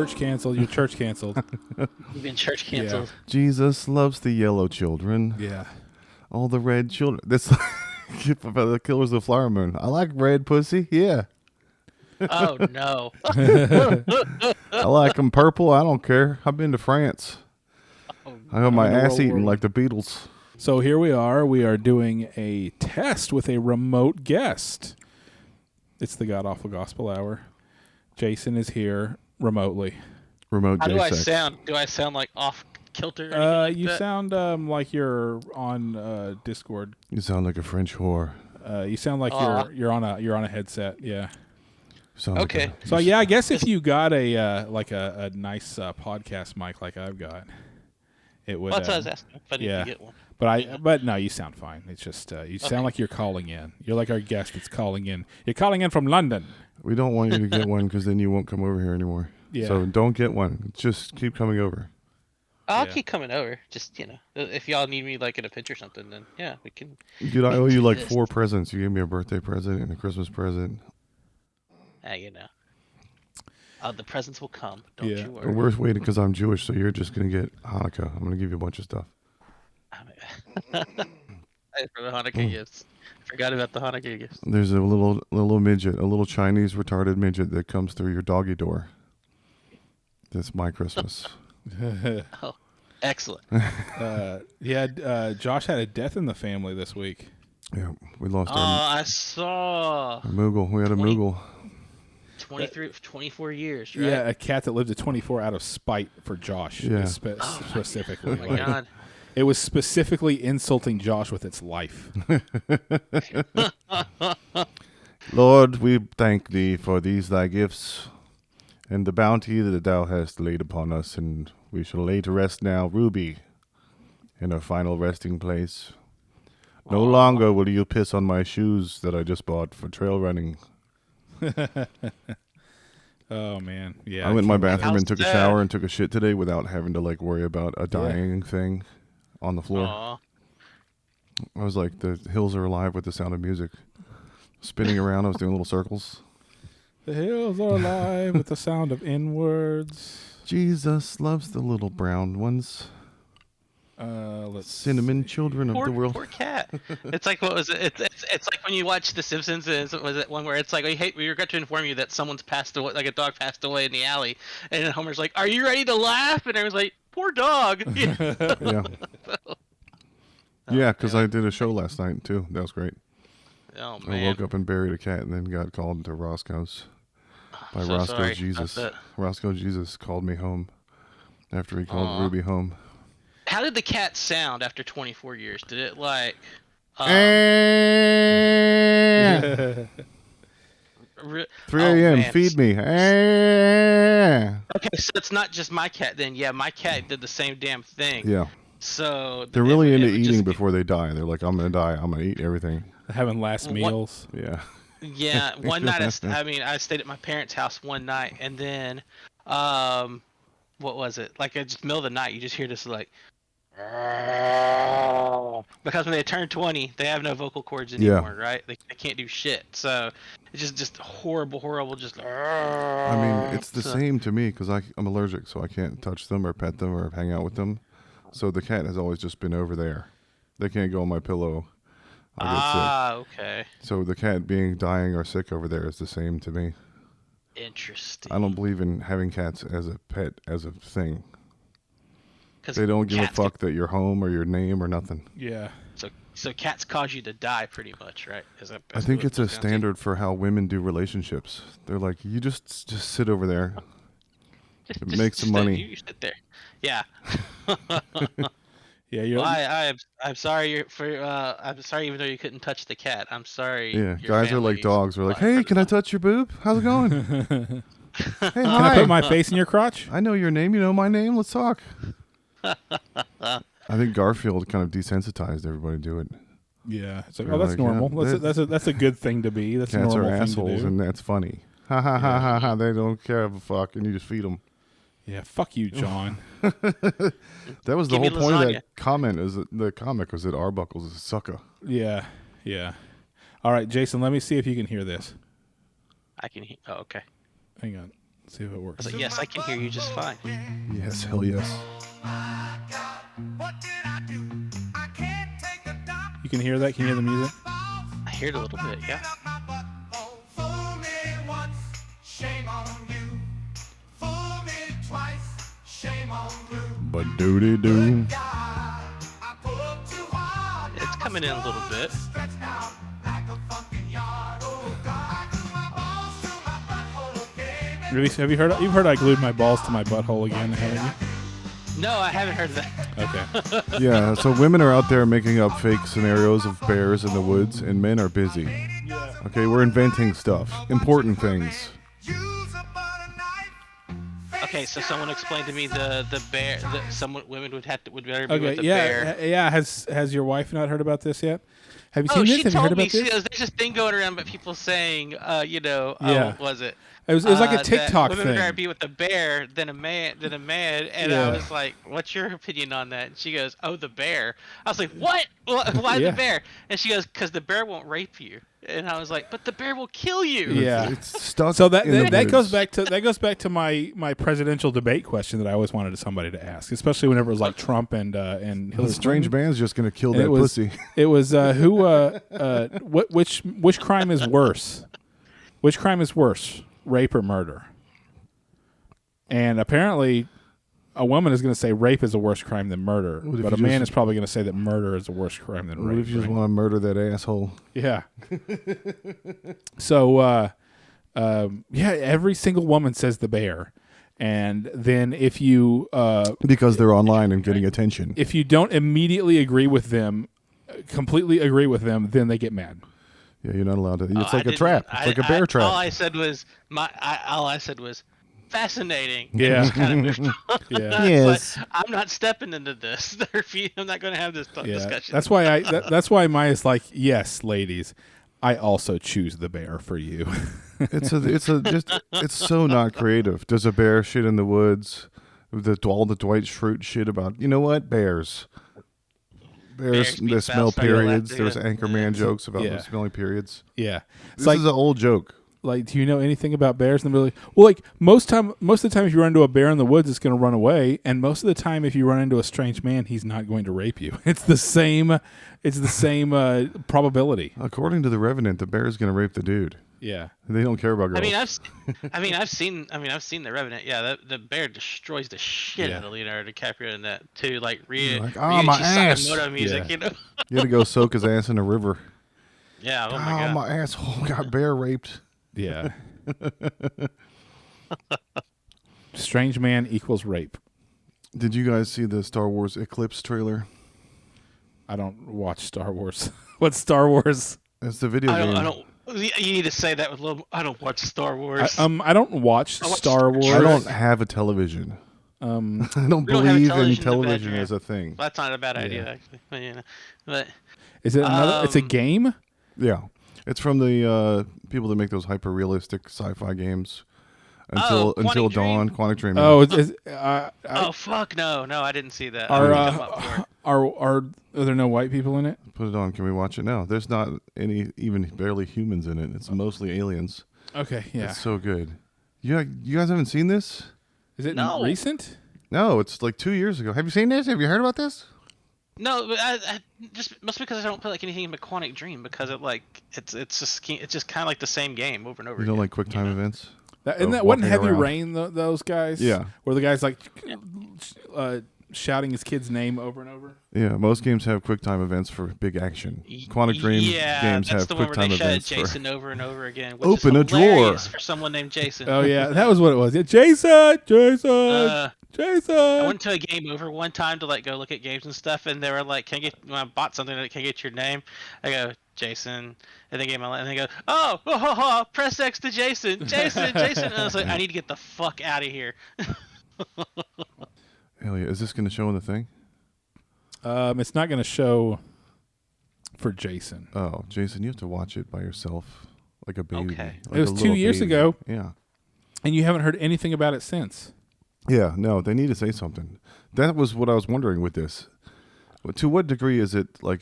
church canceled. You're church canceled. You've been church canceled. Yeah. Jesus loves the yellow children. Yeah. All the red children. That's the Killers of the Flower Moon. I like red pussy. Yeah. Oh no. I like them purple. I don't care. I've been to France. I got my I'm in the ass World eaten War like the Beatles. So here we are. We are doing a test with a remote guest. It's the God Awful Gospel Hour. Jason is here remotely. Remote How do I J-sex. sound? Do I sound like off kilter? Or anything like You that? sound like you're on Discord. You sound like a French whore. You sound like Aw. you're on a headset. Yeah. You sound like Okay. So yeah, I guess if you got a like a nice podcast mic like I've got, it would. Well, that's what I was asking. If I need yeah. to get one. But no, you sound fine. It's just you sound like you're calling in. You're like our guest that's calling in. You're calling in from London. We don't want you to get one because then you won't come over here anymore. Yeah. So don't get one. Just keep coming over. I'll Yeah. keep coming over. Just if y'all need me like in a pinch or something, then yeah, we can. Dude, I owe you like 4 presents. You gave me a birthday present and a Christmas present. The presents will come. Don't Yeah. you And worry. we're waiting because I'm Jewish, so you're just going to get Hanukkah. I'm going to give you a bunch of stuff. For the Hanukkah gifts. Forgot about the Hanukkah gifts. There's a little midget, a little Chinese retarded midget that comes through your doggy door. That's my Christmas. Oh, excellent. Josh had a death in the family this week. Yeah, we lost Oh, our I saw Moogle. We had a 20 Moogle. 24 years, right? Yeah, a cat that lived to 24 out of spite for Josh. Yeah. Specifically. Oh my Like, god. it was specifically insulting Josh with its life. Lord, we thank thee for these thy gifts, and the bounty that thou hast laid upon us, and we shall lay to rest now, Ruby, in her final resting place. No longer will you piss on my shoes that I just bought for trail running. Oh man, yeah. I went in my can't wait. bathroom and took a How's shower that? and took a shit today without having to like worry about a dying thing on the floor. Aw. I was like, the hills are alive with the sound of music. Spinning around, I was doing little circles. The hills are alive with the sound of inwards. Jesus loves the little brown ones. Let's Cinnamon children of the world. Poor cat. It's like what was it? It's like when you watch The Simpsons. And was it one where it's like we regret to inform you that someone's passed away, like a dog passed away in the alley, and then Homer's like, "Are you ready to laugh?" And everyone's like, "Poor dog." Yeah. Yeah, because I did a show last night too. That was great. Oh I man. woke up and buried a cat and then got called to Roscoe's by So Roscoe sorry Jesus. about that. Roscoe Jesus called me home after he called Aw. Ruby home. How did the cat sound after 24 years? Did it like? Eh. 3 Oh, a.m. man. Feed me. Eh. Okay, so it's not just my cat then. Yeah, my cat did the same damn thing. Yeah, So they're really it into would just eating be- before they die. They're like, I'm gonna die. I'm gonna eat everything. having last What- meals. Yeah. Yeah, one night I stayed at my parents' house one night, and then, what was it? Like at just middle of the night, you just hear this like, because when they turn 20, they have no vocal cords Yeah. anymore, right? They can't do shit. So it's just horrible, just. I mean, it's the So- same to me because I'm allergic, so I can't touch them or pet them or hang out with them. So the cat has always just been over there. They can't go on my pillow. I get Ah, okay, sick. So the cat being dying or sick over there is the same to me. interesting. I don't believe in having cats as a pet, as a thing. 'Cause They don't give a cats fuck that your home or your name or nothing. Yeah. So cats cause you to die, pretty much, right? I think it's a standard for how women do relationships. They're like, you just sit over there. Make some money. You sit there. Yeah. Yeah, you're Well, I'm sorry I'm sorry even though you couldn't touch the cat. I'm sorry. Yeah, your guys are like family's dogs. We're like, alive hey, for can I the- touch your boob? How's it going? Hey, Can hi. I put my face in your crotch? I know your name. You know my name. Let's talk. I think Garfield kind of desensitized everybody to it. Yeah. It's like, They're oh, that's like, normal. yeah, That's a good thing to be. That's a Cats are normal thing to assholes, do. and that's funny. Ha ha ha ha ha. They don't care a fuck, and you just feed them. Yeah. Fuck you, John. That was the Give me whole point of lasagna. that comment. Is that the comic was that Arbuckle's a sucker. Yeah. Yeah. All right, Jason. Let me see if you can hear this. I can hear. Oh, okay. Hang on. See if it I works. was like, yes, I can hear you just fine. Yes, hell yes. You can hear that? Can you hear the music? I hear it a little bit, yeah. But doody doo. It's coming in a little bit. Really? Have you heard? You've heard I glued my balls to my butthole again, haven't you? No, I haven't heard that. Okay. Yeah, so women are out there making up fake scenarios of bears in the woods, and men are busy. Okay, we're inventing stuff, important things. Okay, so someone explained to me the bear. Women would better be with Okay. the Yeah. bear. Yeah. Has your wife not heard about this yet? Have you Oh, seen she this? Have you heard told me. about this? There's this thing going around, but people saying, Yeah. what was it? It was like a that TikTok women would rather thing. be with a bear than a man, and Yeah. I was like, "What's your opinion on that?" And she goes, "Oh, the bear." I was like, "What? Why Yeah. the bear?" And she goes, "Because the bear won't rape you." And I was like, "But the bear will kill you." Yeah. It's stuck. So that in the that goes woods. back to my presidential debate question that I always wanted somebody to ask, especially whenever it was like Trump and The Hillary strange Clinton. man's just gonna kill And that it was pussy. it was which crime is worse? Which crime is worse, rape or murder? And apparently, a woman is going to say rape is a worse crime than murder, What if but a you man just- is probably going to say that murder is a worse crime than What rape. if you just right? want to murder that asshole? Yeah. So, yeah, every single woman says the bear, and then if you Because they're online and getting attention. if you don't immediately agree with them, completely agree with them, then they get mad. Yeah, you're not allowed to. It's Oh, like I a didn't- trap. It's like a bear trap. All I said was fascinating. Yeah. Just kind of moved on. Yeah. It's like, I'm not stepping into this. I'm not going to have this Yeah, discussion. that's why that's why Maya's like, yes, ladies, I also choose the bear for you. It's so not creative. Does a bear shit in the woods? All the Dwight Schrute shit about, you know what? Bears. Bears They beat smell fast, I go periods. left, There's yeah. Anchorman jokes about Yeah. smelling periods. Yeah, it's This like is an old joke. do you know anything about bears? And they're like, well, like most of the time, if you run into a bear in the woods, it's going to run away, and most of the time, if you run into a strange man, he's not going to rape you. It's the same. It's the same probability. According to the Revenant, the bear is going to rape the dude. Yeah. They don't care about girls. I've seen the Revenant. Yeah, the bear destroys the shit Yeah. out of Leonardo DiCaprio in that too. Like Like, "Oh, my ass." Sakamoto music, Yeah. you know. You had to go soak his ass in a river. Yeah. Oh Oh, my god. my asshole got bear raped. Yeah. Strange man equals rape. Did you guys see the Star Wars Eclipse trailer? I don't watch Star Wars. What's Star Wars? It's the video game. I don't. You need to say that with a little. I don't watch Star Wars. I don't watch I watch Star Wars. I don't have a television. I don't We don't have a believe in television in the television bedroom. as a thing. That's not a bad idea, Yeah. actually. But, you know, but Is it another? It's a Um, game. Yeah. It's from the people that make those hyper realistic sci-fi games. Until Quantic Dawn, Dream? Quantic Dream. Oh, oh fuck no, I didn't see that. are, I looked them up for it. are there no white people in it? Put it on. Can we watch it now? There's not any even barely humans in it. It's mostly aliens. Okay, yeah. It's so good. You guys haven't seen this? Is it No. recent? No, it's like 2 years ago. Have you seen this? Have you heard about this? No, but I just must because I don't play like anything in Quantic Dream because it's just kind of like the same game over and over. You don't again. like QuickTime events? Isn't Of that wasn't walking Heavy around. Rain those guys? Yeah. Where the guy's like shouting his kid's name over and over. Yeah, most games have QuickTime events for big action. Quantic Dream yeah, games that's have the one where QuickTime they shout at events for. Jason over and over again. Which Open a is drawer. hilarious for someone named Jason. Oh yeah, that was what it was. Yeah, Jason. Jason. I went to a game over one time to like go look at games and stuff, and they were like, "Can I get?" When I bought something, like, "Can I get your name?" I go, "Jason," and they gave my, and they go, "Oh, press X to Jason, Jason." And I was like, "I need to get the fuck out of here." Hell yeah. Is this going to show in the thing? It's not going to show for Jason. Oh, Jason, you have to watch it by yourself like a baby. Okay. Like It was a 2 little years baby. ago. Yeah. And you haven't heard anything about it since. Yeah, no, they need to say something. That was what I was wondering with this. To what degree is it like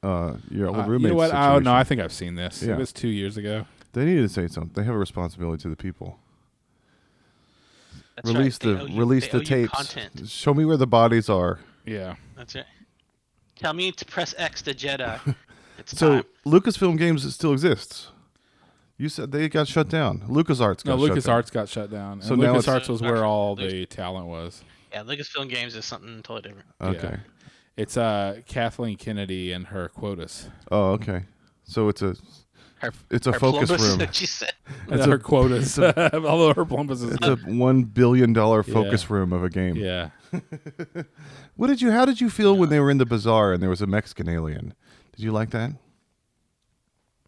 your old roommate? You know what? Oh situation? no, I think I've seen this. Yeah. It was 2 years ago. They need to say something. They have a responsibility to the people. That's Release right. release they the owe you tapes. content. Show me where the bodies are. Yeah. That's right. Tell me to press X to Jedi. It's So time. Lucasfilm Games still exists. You said they got shut down. LucasArts got No, shut down. LucasArts got shut down. So And now it's- LucasArts was where all Lucas- the talent was. Yeah, Lucasfilm Games is something totally different. Okay. Yeah. It's Kathleen Kennedy and her quotas. Oh, okay. So it's a Her, It's a her focus Plumbus, room. what she said. That's It's her quotas. Although her plumbus is it's a $1 billion focus Yeah. room of a game. yeah. How did you feel when they were in the bazaar and there was a Mexican alien? Did you like that?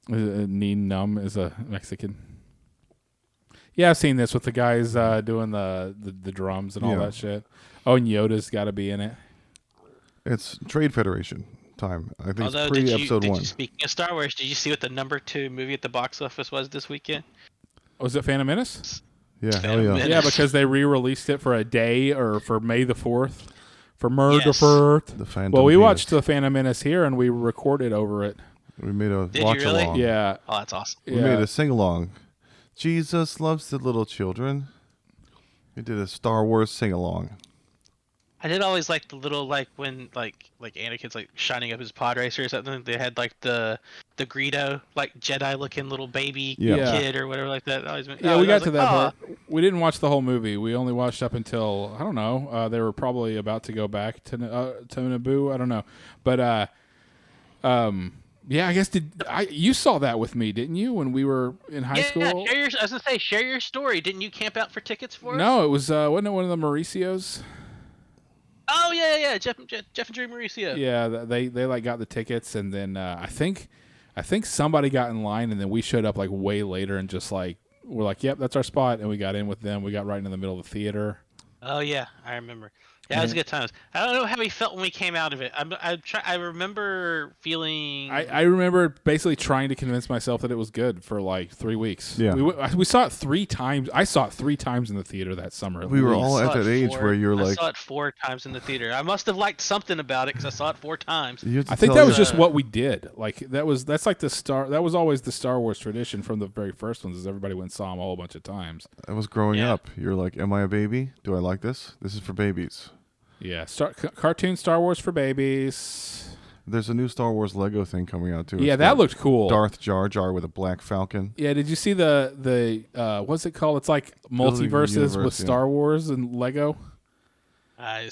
Neen Numb is a Mexican. Yeah, I've seen this with the guys doing the drums and all Yeah. that shit. Oh, and Yoda's got to be in it. It's Trade Federation time. I think Although, it's pre-episode 1. speaking of Star Wars, did you see what the number 2 movie at the box office was this weekend? Was it Phantom Menace? Yeah, hell Phantom yeah. Menace. Yeah, because they re-released it for a day or for May the 4th. For Murder Yes. Firth. The Phantom Well, we Menace. watched the Phantom Menace here and we recorded over it. We made a Did you watch really? along. Yeah. Oh, that's awesome. We made a sing along. Jesus loves the little children. We did a Star Wars sing along. I did always like the little when Anakin's shining up his pod racer or something. They had the Greedo Jedi looking little baby Yeah. kid or whatever like that. Yeah, we got to that "Aw." part. We didn't watch the whole movie. We only watched up until I don't know. They were probably about to go back to Naboo. I don't know, but yeah. I guess you saw that with me, didn't you? When we were in high school. I was gonna say, share your story. Didn't you camp out for tickets for us? No, it was wasn't it one of the Mauricios? Oh yeah. Jeff and Drew Mauricio. Yeah, they got the tickets, and then I think somebody got in line, and then we showed up way later, and just we're like, yep, that's our spot, and we got in with them. We got right in the middle of the theater. Oh yeah, I remember. Yeah, it was good times. I don't know how we felt when we came out of it. I remember feeling. I remember basically trying to convince myself that it was good for 3 weeks. Yeah. We saw it 3 times. I saw it 3 times in the theater that summer. at We were least. all at saw it that age where you're I saw it 4 times in the theater. I must have liked something about it because I saw it 4 times. You have to I think tell that was you- just what we did. That was always the Star Wars tradition from the very first ones, is everybody went and saw them all a bunch of times. I was growing Yeah. up. You're like, am I a baby? Do I like this? This is for babies. Yeah, cartoon Star Wars for babies. There's a new Star Wars Lego thing coming out too. Yeah, It's that got looked cool. Darth Jar Jar with a black falcon. Yeah, did you see the what's it called? It's like multiverses Universe, with yeah. Star Wars and Lego. I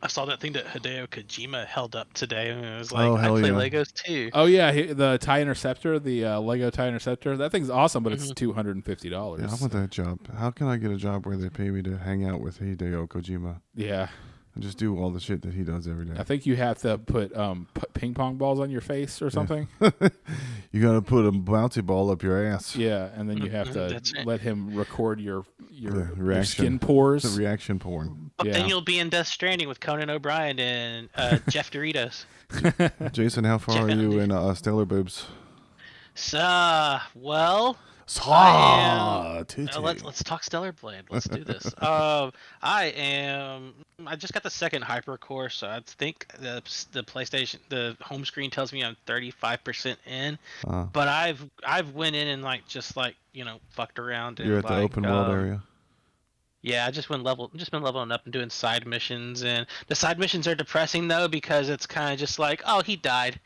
saw that thing that Hideo Kojima held up today, and it was like, Oh, I hell play yeah. Legos too. Oh yeah, the TIE Interceptor, the Lego TIE Interceptor. That thing's awesome, but it's $250. Yeah, I want that job. How can I get a job where they pay me to hang out with Hideo Kojima Yeah, and just do all the shit that he does every day? I think you have to put ping pong balls on your face or something. You gotta put a bouncy ball up your ass. Yeah, and then you have to That's right. let him record your reaction. skin pores. It's a reaction porn. But Yeah. then you'll be in Death Stranding with Conan O'Brien and Jeff Doritos. Jason, how far are you in Stellar Boobs? So, well, let's talk Stellar Blade. Let's do this. I just got the second hypercore, so I think the PlayStation, the home screen tells me I'm 35% in. But I've went in and fucked around. And You're at the open world area. Yeah, I've just been leveling up and doing side missions, and the side missions are depressing though because it's kind of just he died.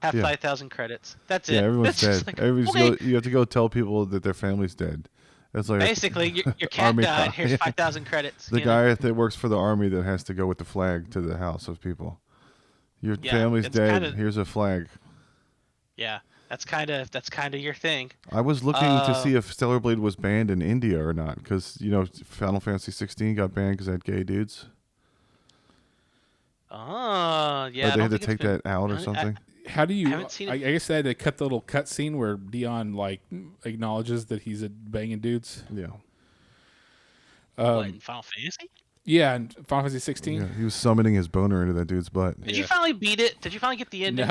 Have Yeah. 5,000 credits. That's Yeah, it. everyone's That's dead. just okay. You have to go tell people that their family's dead. That's like Basically, your cat Army died. cop. Here's Yeah. 5,000 credits. the you know? guy that works for the army that has to go with the flag to the house of people. Your Yeah, family's it's dead. kinda- Here's a flag. Yeah, that's kind of your thing. I was looking to see if Stellar Blade was banned in India or not, because Final Fantasy 16 got banned because it had gay dudes. Oh, yeah. Or I they don't had to think it's take been- that out or something. How do you? haven't seen it. I guess they had to cut the little cut scene where Dion acknowledges that he's banging dudes. Yeah. What, in Final Fantasy? Yeah, in Final Fantasy 16. Yeah, he was summoning his boner into that dude's butt. Did you finally beat it? Did you finally get the ending?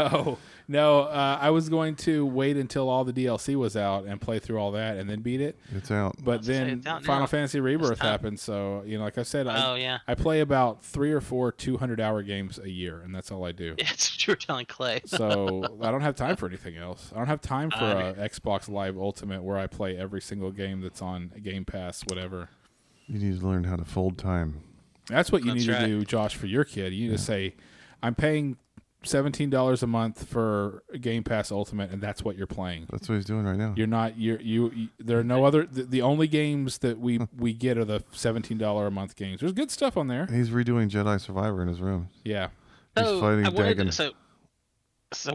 No. I was going to wait until all the DLC was out and play through all that and then beat it. It's out. But was gonna say, then it's out Final now. Fantasy Rebirth time. happened, so like I said, Oh yeah. I play about 3 or 4 200-hour games a year, and that's all I do. It's true. Telling Clay. So I don't have time for anything else. I don't have time for I Xbox Live Ultimate where I play every single game that's on Game Pass, whatever. You need to learn how to fold time. That's what you That's need right. to do, Josh, for your kid. You need to say, I'm paying $17 a month for Game Pass Ultimate, and that's what you're playing. That's what he's doing right now. You're not. You. There are no other. The only games that we get are the $17 a month games. There's good stuff on there. He's redoing Jedi Survivor in his room. Yeah. He's fighting I wanted Dagon.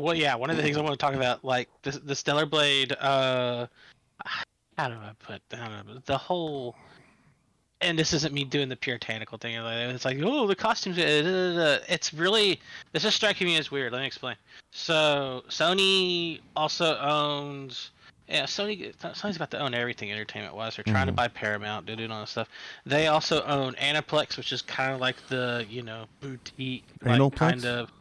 well, yeah. One of the things I want to talk about, like the Stellar Blade. How do I put the whole? And this isn't me doing the puritanical thing. It's like, oh, the costumes. It's really. This is striking me as weird. Let me explain. So Sony also owns. Yeah, Sony's about to own everything entertainment-wise. They're trying to buy Paramount. They're doing all this stuff. They also own Aniplex, which is kind of like the boutique, like Analplex? kind of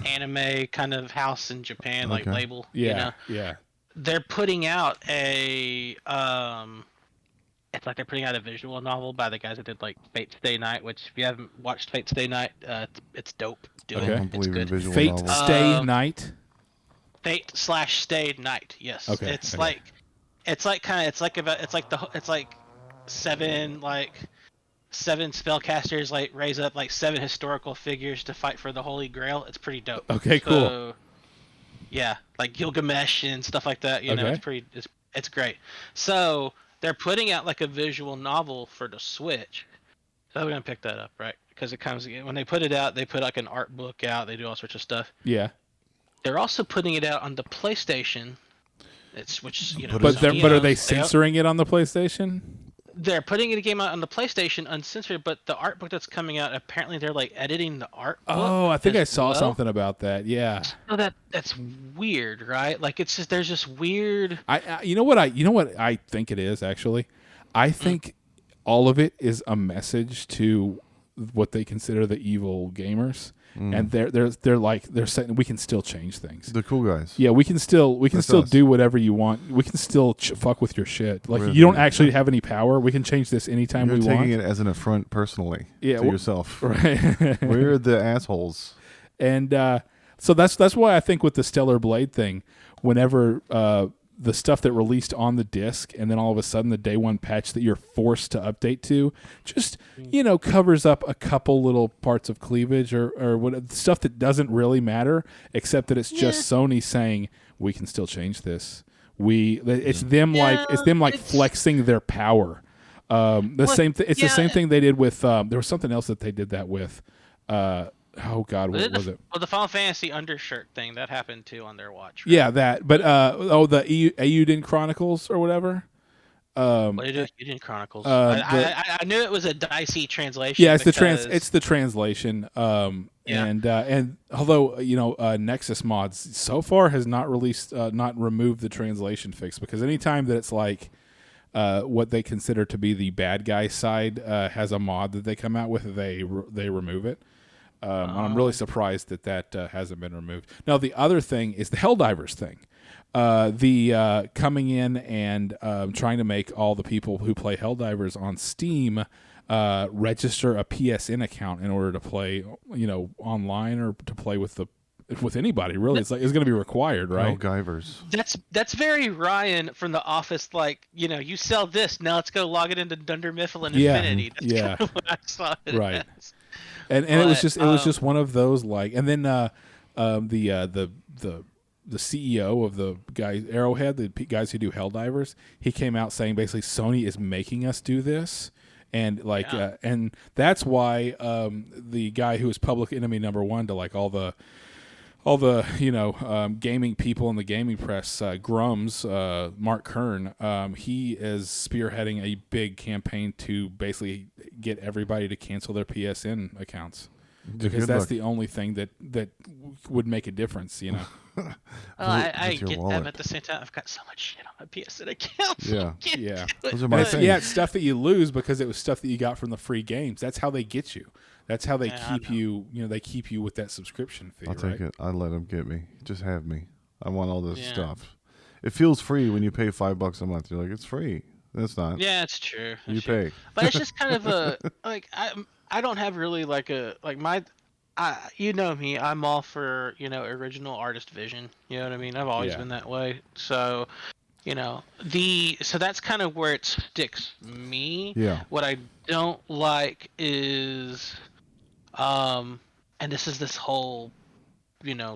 anime kind of house in Japan, like Okay. label. Yeah. Yeah. They're putting out a it's like they're putting out a visual novel by the guys that did like Fate Stay Night, which if you haven't watched Fate Stay Night, it's dope. Do Okay. it. I don't It's believe in good. visual Fate novels. Stay Night. Fate/Stay Night. Yes. Okay, It's okay. like it's like seven spellcasters like raise up like 7 historical figures to fight for the Holy Grail. It's pretty dope. Okay, cool. So, yeah, like Gilgamesh and stuff like that. You know, Okay. it's great. So they're putting out like a visual novel for the Switch. So we're gonna pick that up, right? Because it comes when they put it out, they put like an art book out. They do all sorts of stuff. Yeah. They're also putting it out on the PlayStation. Which is But Sony are owns. they censoring it on the PlayStation? They're putting a game out on the PlayStation uncensored, but the art book that's coming out, apparently they're like editing the art book. Oh, I think as I saw well. something about that. Yeah. So that's weird, right? Like it's just there's just weird. You know what I think it is actually. I think all of it is a message to what they consider the evil gamers, and they're saying we can still change things. The cool guys. Yeah, we can still That's us. do whatever you want. We can still fuck with your shit. Like We're you don't the- actually have any power. We can change this anytime You're we taking want. it as an affront personally Yeah, to yourself. Right. We're the assholes. And so that's why I think with the Stellar Blade thing, whenever the stuff that released on the disc and then all of a sudden the day one patch that you're forced to update to just covers up a couple little parts of cleavage or what stuff that doesn't really matter, except that it's just Sony saying we can still change this. It's them it's- flexing their power. The same thing they did with there was something else that they did that with. Oh God, what was it? Well, the Final Fantasy undershirt thing that happened too on their watch. Right? Yeah, that. But the Eiyuden Chronicles or whatever. What did you do in Chronicles? I knew it was a dicey translation. Yeah, it's because, it's the translation. And although Nexus Mods so far has not released not removed the translation fix, because anytime that it's like what they consider to be the bad guy side has a mod that they come out with, they remove it. And I'm really surprised that hasn't been removed. Now, the other thing is the Helldivers thing. The coming in and trying to make all the people who play Helldivers on Steam register a PSN account in order to play, online or to play with anybody. Really, it's going to be required, right? Guyvers. That's very Ryan from The Office. Like you sell this, now let's go log it into Dunder Mifflin and Yeah, Infinity. That's yeah. kind of what I saw it Right. as. And it was just one of those and then the CEO of the guy Arrowhead, the guys who do Helldivers, he came out saying basically Sony is making us do this, and and that's why the guy who is public enemy number one to like all the gaming people in the gaming press, Grums, Mark Kern, he is spearheading a big campaign to basically get everybody to cancel their PSN accounts, because that's the only thing that would make a difference, Well, I With your get that, wallet. but at the same time, I've got so much shit on my PSN account. Yeah. Yeah. Those are And my it's, things. yeah, it's stuff that you lose because it was stuff that you got from the free games. That's how they get you. That's how they Yeah, I keep you. They keep you with that subscription fee. I'll take right? it. I let them get me. Just have me. I want all this Yeah. stuff. It feels free when you pay $5 a month. You're like, it's free. It's not. Yeah, it's true. You That's true. pay. But it's just kind of a like I don't have really like a like my. You know me, I'm all for original artist vision. You know what I mean? I've always Yeah. been that way. So So that's kind of where it sticks me. Yeah. What I don't like is, and this is this whole,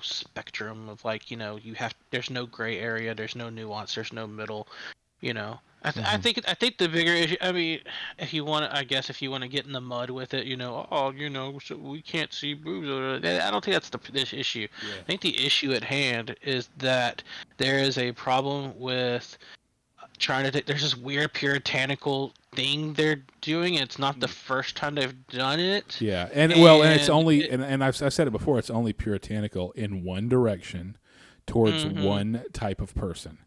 spectrum of like, there's no gray area, there's no nuance, there's no middle, I think the bigger issue. I mean, if you want to, I guess if you want to get in the mud with it, so we can't see boobs. I don't think that's this issue. Yeah. I think the issue at hand is that there is a problem with trying to. There's this weird puritanical thing they're doing. And it's not the first time they've done it. Yeah, and it's only, and I've said it before. It's only puritanical in one direction, towards one type of person.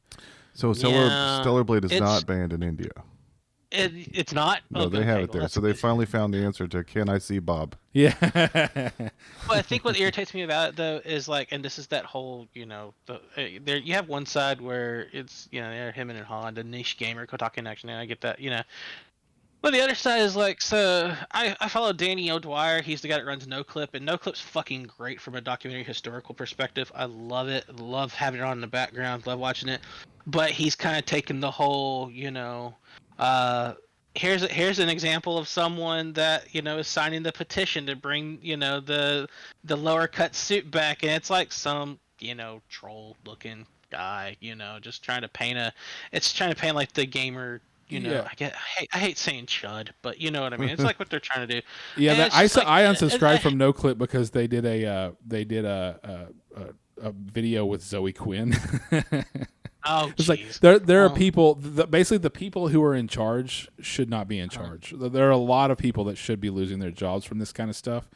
So Stellar Blade is not banned in India. It's not. No, they have it there. So they finally found the answer to "Can I see Bob?" Yeah. Well, I think what irritates me about it though is like, and this is that whole, there you have one side where it's they're him and Honda, niche gamer, Kotaku Action, and I get that, But the other side is like, so I follow Danny O'Dwyer. He's the guy that runs NoClip, and NoClip's fucking great from a documentary historical perspective. I love it. Love having it on in the background. Love watching it. But he's kind of taken the whole, here's an example of someone that is signing the petition to bring the lower cut suit back, and it's like some troll looking guy, just trying to paint like the gamer. Yeah. I hate saying chud, but you know what I mean. It's like what they're trying to do. Yeah, I unsubscribed from NoClip because they did a video with Zoe Quinn. Oh, it's like jeez. there are people. Basically, the people who are in charge should not be in charge. There are a lot of people that should be losing their jobs from this kind of stuff.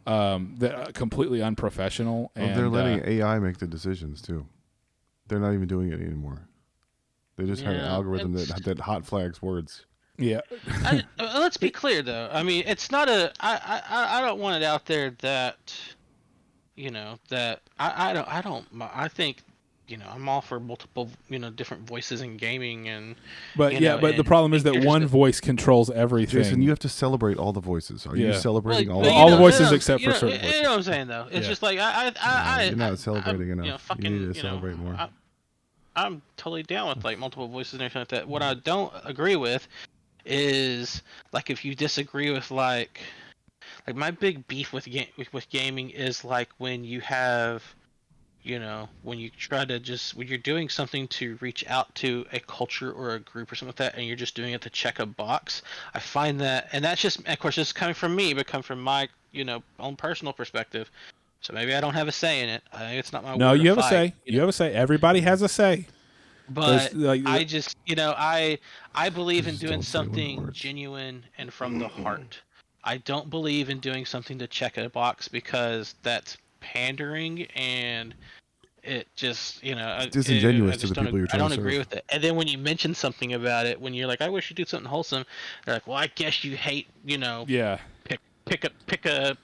That are completely unprofessional. Well, and they're letting AI make the decisions too. They're not even doing it anymore. They just have an algorithm that hot flags words. Yeah. Let's be clear though. I mean, it's not a. I don't want it out there that, that I don't. I think. I'm all for multiple, different voices in gaming, and. But the problem is that one voice controls everything. Jason, you have to celebrate all the voices. Are you celebrating all the voices except for certain voices? You know what I'm saying, though. It's just like you're not celebrating enough. You need to celebrate more. I'm totally down with like multiple voices and everything like that. What I don't agree with is like if you disagree with like my big beef with gaming is like when you have. When you try to when you're doing something to reach out to a culture or a group or something like that, and you're just doing it to check a box, I find that, and that's just, of course, just coming from me, but coming from my, own personal perspective. So maybe I don't have a say in it. I think it's not my. No, word you have fight, a say. You have a say. Everybody has a say. But I just, I believe in doing something genuine and from the heart. I don't believe in doing something to check a box because that's pandering and it just disingenuous to the people you're trying to serve. I don't agree with it. And then when you mention something about it, when you're like, I wish you'd do something wholesome, they're like, well, I guess you hate pick a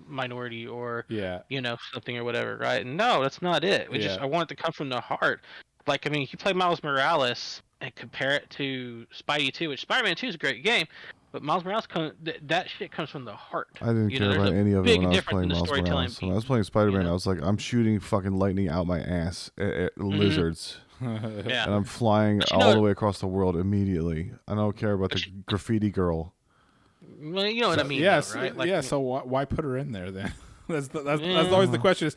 minority or something or whatever, right? And no, that's not it. I want it to come from the heart. Like, I mean, you play Miles Morales and compare it to Spidey 2, which Spider-Man 2 is a great game. But Miles Morales, that shit comes from the heart. I didn't care about any of it when I was playing Miles Morales. When I was playing Spider-Man, I was like, I'm shooting fucking lightning out my ass at lizards. And I'm flying all the way across the world immediately. I don't care about the graffiti girl. Well, you know what I mean. Yes, though, right? Like, so why put her in there then? That's always the question is,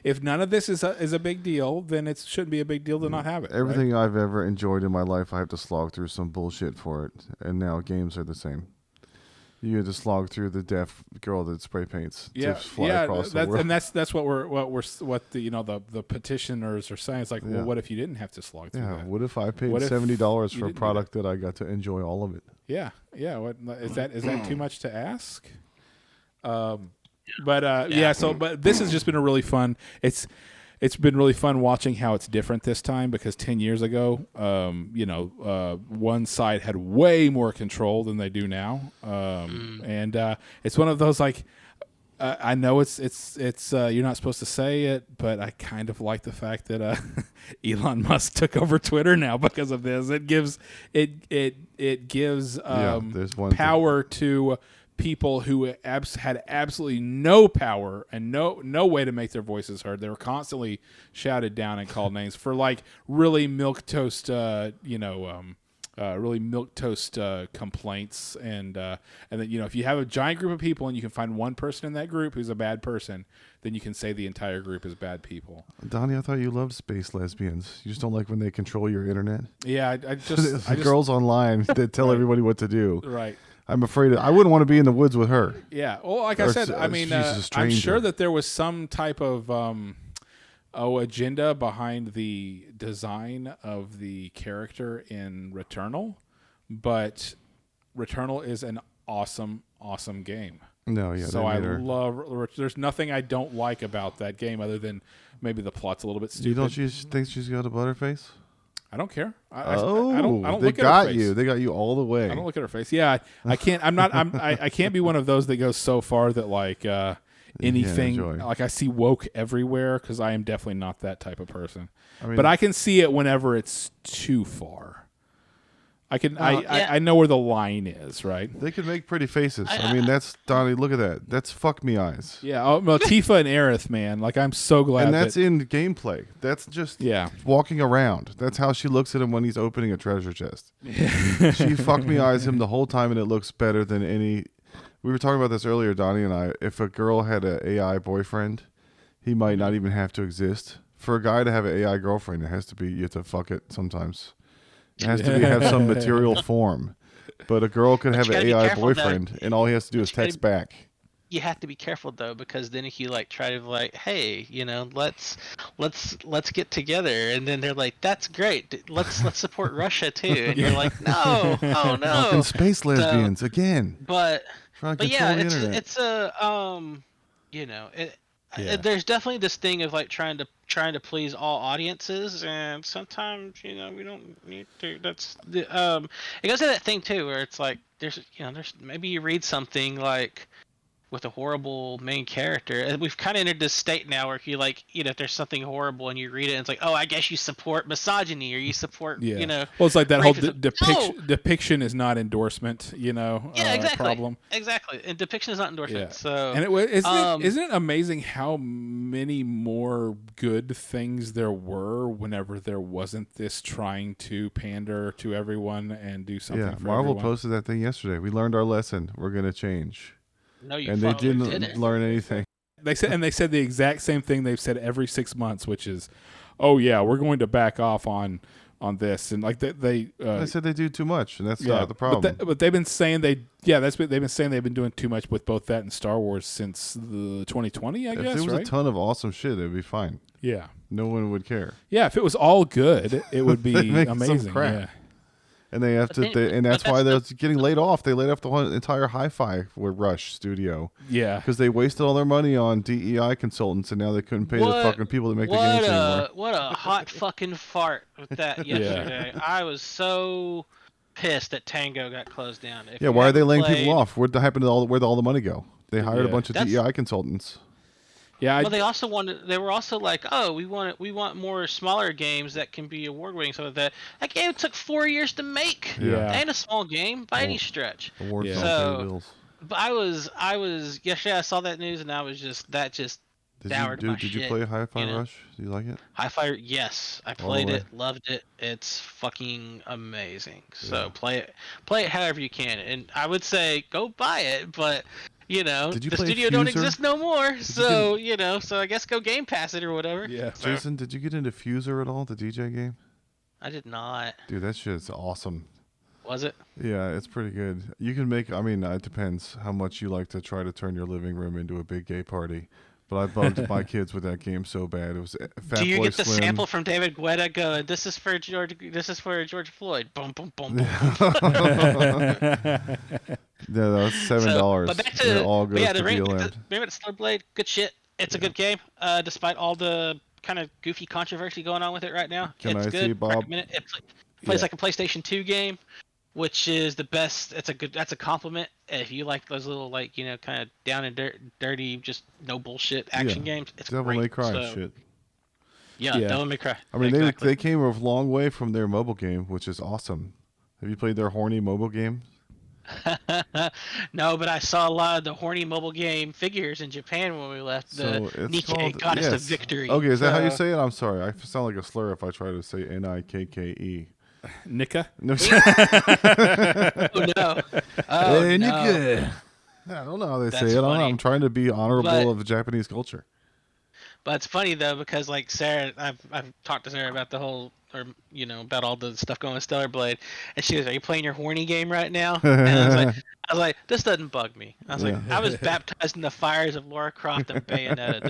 if none of this is a big deal, then it shouldn't be a big deal to not have it. Everything I've ever enjoyed in my life, I have to slog through some bullshit for it, and now games are the same. You have to slog through the deaf girl that spray paints to fly across the world. And that's what the petitioners are saying. It's like, well, what if you didn't have to slog through that? What if I paid $70 for a product that I got to enjoy all of it? Yeah. What is that too much to ask? But this has just been a really fun. It's been really fun watching how it's different this time because 10 years ago, one side had way more control than they do now, and it's one of those like. I know it's you're not supposed to say it, but I kind of like the fact that Elon Musk took over Twitter now because of this. It gives power to people who had absolutely no power and no way to make their voices heard. They were constantly shouted down and called names for like really milquetoast, really milquetoast complaints, and then if you have a giant group of people and you can find one person in that group who's a bad person, then you can say the entire group is bad people. Donnie, I thought you loved space lesbians. You just don't like when they control your internet. Yeah, I just girls online that tell everybody what to do. Right. I'm afraid I wouldn't want to be in the woods with her. Yeah. Well, like I said, I mean, I'm sure that there was some type of agenda behind the design of the character in Returnal, but Returnal is an awesome game. No, yeah. So I love. There's nothing I don't like about that game other than maybe the plot's a little bit stupid. You don't think she's got a butterface? I don't care. I they don't look at her face. got you. They got you all the way. I don't look at her face. Yeah, I can't. I can't be one of those that goes so far that like anything. Like I see woke everywhere because I am definitely not that type of person. But I can see it whenever it's too far. I can. I know where the line is. Right. They could make pretty faces. I mean, that's Donnie. Look at that. That's fuck me eyes. Yeah. Oh, well, Tifa and Aerith, man. Like I'm so glad. And that's in gameplay. That's just walking around. That's how she looks at him when he's opening a treasure chest. She fuck me eyes him the whole time, and it looks better than any. We were talking about this earlier, Donnie and I. If a girl had an AI boyfriend, he might not even have to exist. For a guy to have an AI girlfriend, it has to be you have to fuck it sometimes. It has to have some material form. But a girl could have an AI boyfriend, and all he has to do is text back. You have to be careful though, because then if you like try to like, hey, let's get together, and then they're like, that's great, let's support Russia too, and you're like, no, oh no, fucking space lesbians again. But yeah, it's there's definitely this thing of like trying to please all audiences, and sometimes we don't need to. That's the it goes to that thing too where it's like there's maybe you read something like with a horrible main character, and we've kind of entered this state now where if you if there's something horrible and you read it and it's like, oh, I guess you support misogyny or you support well, it's like that whole depiction is not endorsement, exactly. problem. Exactly. And depiction is not endorsement. So and isn't it amazing how many more good things there were whenever there wasn't this trying to pander to everyone and do something for Marvel everyone? posted that thing yesterday. We learned our lesson. We're going to change. No, you and they didn't learn anything. They said the exact same thing they've said every 6 months, which is, oh yeah, we're going to back off on this, and like they said they do too much, and that's not the problem. But they've been saying they've been doing too much with both that and Star Wars since the 2020. I guess if there was a ton of awesome shit, it'd be fine. Yeah, no one would care. Yeah, if it was all good, it would be amazing. Yeah. And they have and that's why they're getting laid off. They laid off the entire Hi-Fi Rush studio. Yeah, because they wasted all their money on DEI consultants, and now they couldn't pay the fucking people to make the games anymore. What a hot fucking fart with that yesterday! I was so pissed that Tango got closed down. Why are they laying people off? Where'd all the money go? They hired a bunch of DEI consultants. Yeah. Well, they were also like, oh, we want more smaller games that can be award winning. So that game took 4 years to make. Yeah. It ain't a small game by any stretch. Awards don't pay bills. But I was yesterday. I saw that news and I was just soured my shit. Did you play Hi-Fi Rush? Do you like it? Hi-Fi, yes, I played it, loved it. It's fucking amazing. So play it however you can, and I would say go buy it, but. The studio don't exist no more, so so I guess go Game Pass it or whatever. Yeah. Jason, did you get into Fuser at all, the DJ game? I did not. Dude, that shit's awesome. Was it? Yeah, it's pretty good. You can make. I mean, it depends how much you like to try to turn your living room into a big gay party. But I bugged my kids with that game so bad. It was Fat Do you Boy get the Slim. sample from David Guetta going, this is for George Floyd. Boom, boom, boom, boom. Yeah, that was $7. But back to all goes to Remember the Slowblade? Good shit. It's a good game, despite all the kind of goofy controversy going on with it right now. It's good. See, Bob? Recommend it. It plays like a PlayStation 2 game, which is the best. That's a compliment if you like those little kind of down and dirty, just no bullshit action games. It's Devil great. May Cry shit. Yeah, Devil May Cry. I mean, exactly. they came a long way from their mobile game, which is awesome. Have you played their horny mobile game? No, but I saw a lot of the horny mobile game figures in Japan when we left. So The it's Nike called Goddess of yes. Victory. Okay, is that how you So- say it? I'm sorry. I sound like a slur if I try to say Nikke. Nika. No, Oh no! Oh Hey, no! Nikke. I don't know how they That's say it. I don't know. funny. I'm trying to be honorable But- of Japanese culture. But it's funny though because like Sarah, I've talked to Sarah about the whole, or about all the stuff going with Stellar Blade, and she was, "Are you playing your horny game right now?" And I was like, "This doesn't bug me." I was like, Yeah. "I was baptized in the fires of Lara Croft and Bayonetta.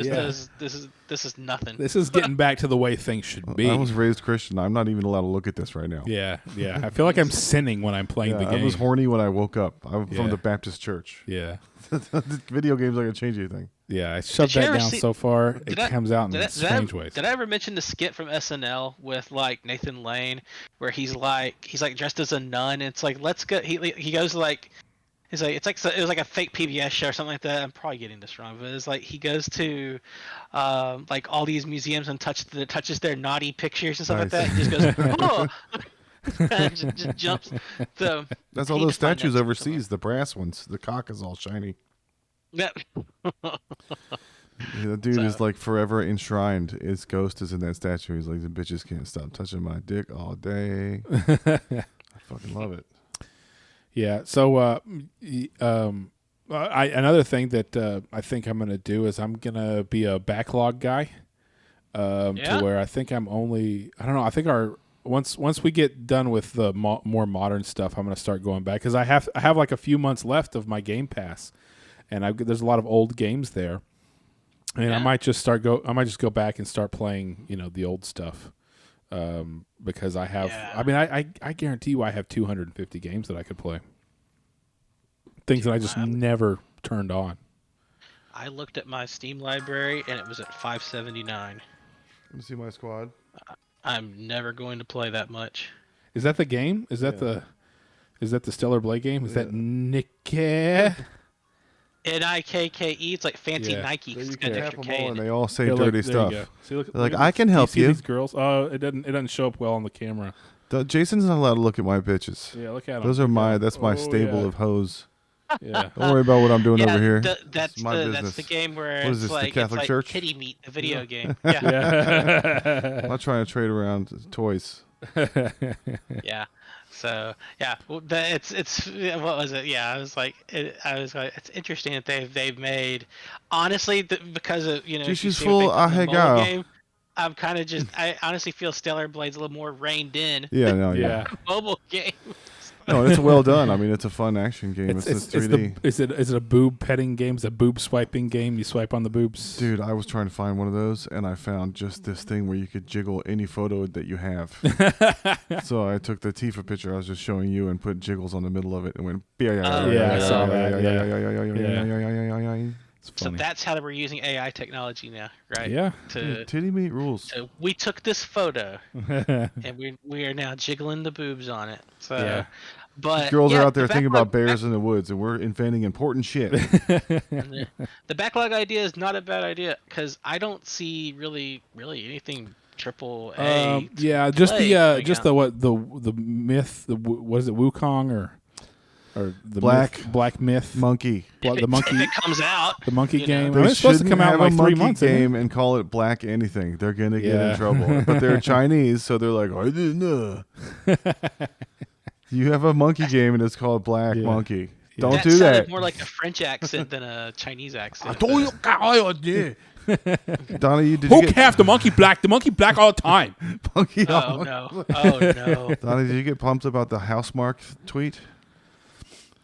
This is nothing." This is getting back to the way things should be. I was raised Christian. I'm not even allowed to look at this right now. Yeah. I feel like I'm sinning when I'm playing the Yeah, game. I was horny when I woke up. I'm Yeah. from the Baptist church. Yeah. Video games aren't gonna change anything. Yeah, I shoved Did you that ever down see- so far. It Did I- comes out in Did I, strange ways. did I ever mention the skit from SNL with like Nathan Lane, where he's like dressed as a nun? And it's like, let's go. He goes like, he's like, it was like a fake PBS show or something like that. I'm probably getting this wrong, but it's like he goes to like all these museums and touches their naughty pictures and stuff like that. Nice. He just goes, oh, and just jumps. So That's all he those just find statues that overseas. The brass ones. The cock is all shiny. Yeah. Yeah, the dude is So- like forever enshrined. His ghost is in that statue. He's like, the bitches can't stop touching my dick all day. I fucking love it. Yeah. So, another thing that I think I'm gonna do is I'm gonna be a backlog guy. Yeah? To where I think I'm only. I don't know. I think once we get done with the more modern stuff, I'm gonna start going back because I have like a few months left of my Game Pass, and there's a lot of old games there. And I Yeah. might just go back and start playing, the old stuff, because I have. Yeah. I mean, I guarantee you, I have 250 games that I could play. Things that I just Wow. never turned on. I looked at my Steam library and it was at $5.79. Let me see my squad. I'm never going to play that much. Is that the game? Is that the Stellar Blade game? Is that Nikke? Nikke. It's like fancy Yeah. Nike. So 'cause you it's can got tap extra them K all in and it. they all say Yeah, look, dirty there you stuff. go. See, look, Like, look I at can these- help see you. these girls. Oh, it doesn't show up well on the camera. Jason's not allowed to look at my bitches. Yeah, look at them. Those are that's my stable yeah. of hoes. Yeah. Don't worry about what I'm doing over here. That's It's my the business. game where What is it's this, the like Catholic it's Church? like Kitty Meat, the video game. Yeah, Yeah. I'm not trying to trade around toys. yeah. So yeah, well, it's what was it? Yeah, I was like, it's interesting that they've made, honestly, because of She's if you see full what they did in the mobile ahegao. game, I'm kind of I honestly feel Stellar Blade's a little more reined in. Yeah, no, Yeah. Mobile game. No, it's well done. I mean, it's a fun action game. It's 3D. Is it a boob petting game? Is it a boob swiping game? You swipe on the boobs. Dude, I was trying to find one of those, and I found just this thing where you could jiggle any photo that you have. So I took the Tifa picture I was just showing you and put jiggles on the middle of it and went. Yeah, I saw that, Yeah. It's So funny. that's how we're using AI technology now, right? Yeah. Titty meat rules. So we took this photo and we are now jiggling the boobs on it. So, Yeah. but Girls yeah, are out there the thinking about backlog- bears in the woods, and we're inventing important shit. The backlog idea is not a bad idea because I don't see really anything triple A. Yeah, just play the coming just out. the myth. What is it? Wukong or the black myth. Monkey. The monkey. If it comes out, The monkey you know. game. I They mean, it's supposed to shouldn't come out in have a like 3 monkey months. isn't it? game and call it black anything. They're gonna get Yeah. in trouble. But they're Chinese, so they're like, I didn't know. You have a monkey game and it's called Black Yeah. Monkey. Yeah. Don't that do sounded that. more like a French accent than a Chinese accent. Donnie, did you Who get have the monkey black? The monkey black all the time. monkey? Oh no! Oh no! Donnie, did you get pumped about the Housemark tweet?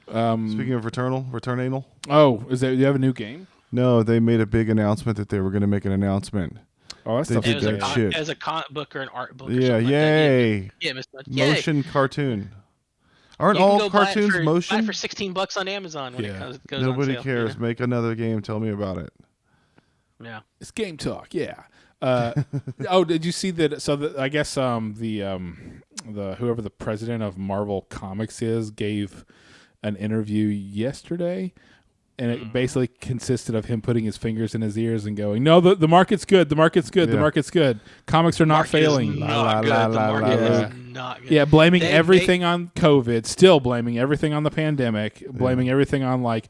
Speaking of return anal. Oh, do you have a new game? No, they made a big announcement that they were going to make an announcement. Oh, that's They stuff did It was, a that shit. as a comic book or an art book. Or Yeah, something yay! Like that. Yeah, Mr. Yay. Motion cartoon. Aren't You can all go buy it cartoons for, motion? Buy it for $16 on Amazon when Yeah. it goes Nobody on sale. cares. Make another game. Tell me about it. Yeah. It's Game Talk. Yeah. Oh, did you see that? So I guess the whoever the president of Marvel Comics is gave an interview yesterday, and it basically consisted of him putting his fingers in his ears and going, "No, the market's good. The market's good. The Yeah. market's good. Comics are not Market is failing." not good. The market la. is not good. Yeah, blaming They- everything on COVID, still blaming everything on the pandemic, blaming everything on like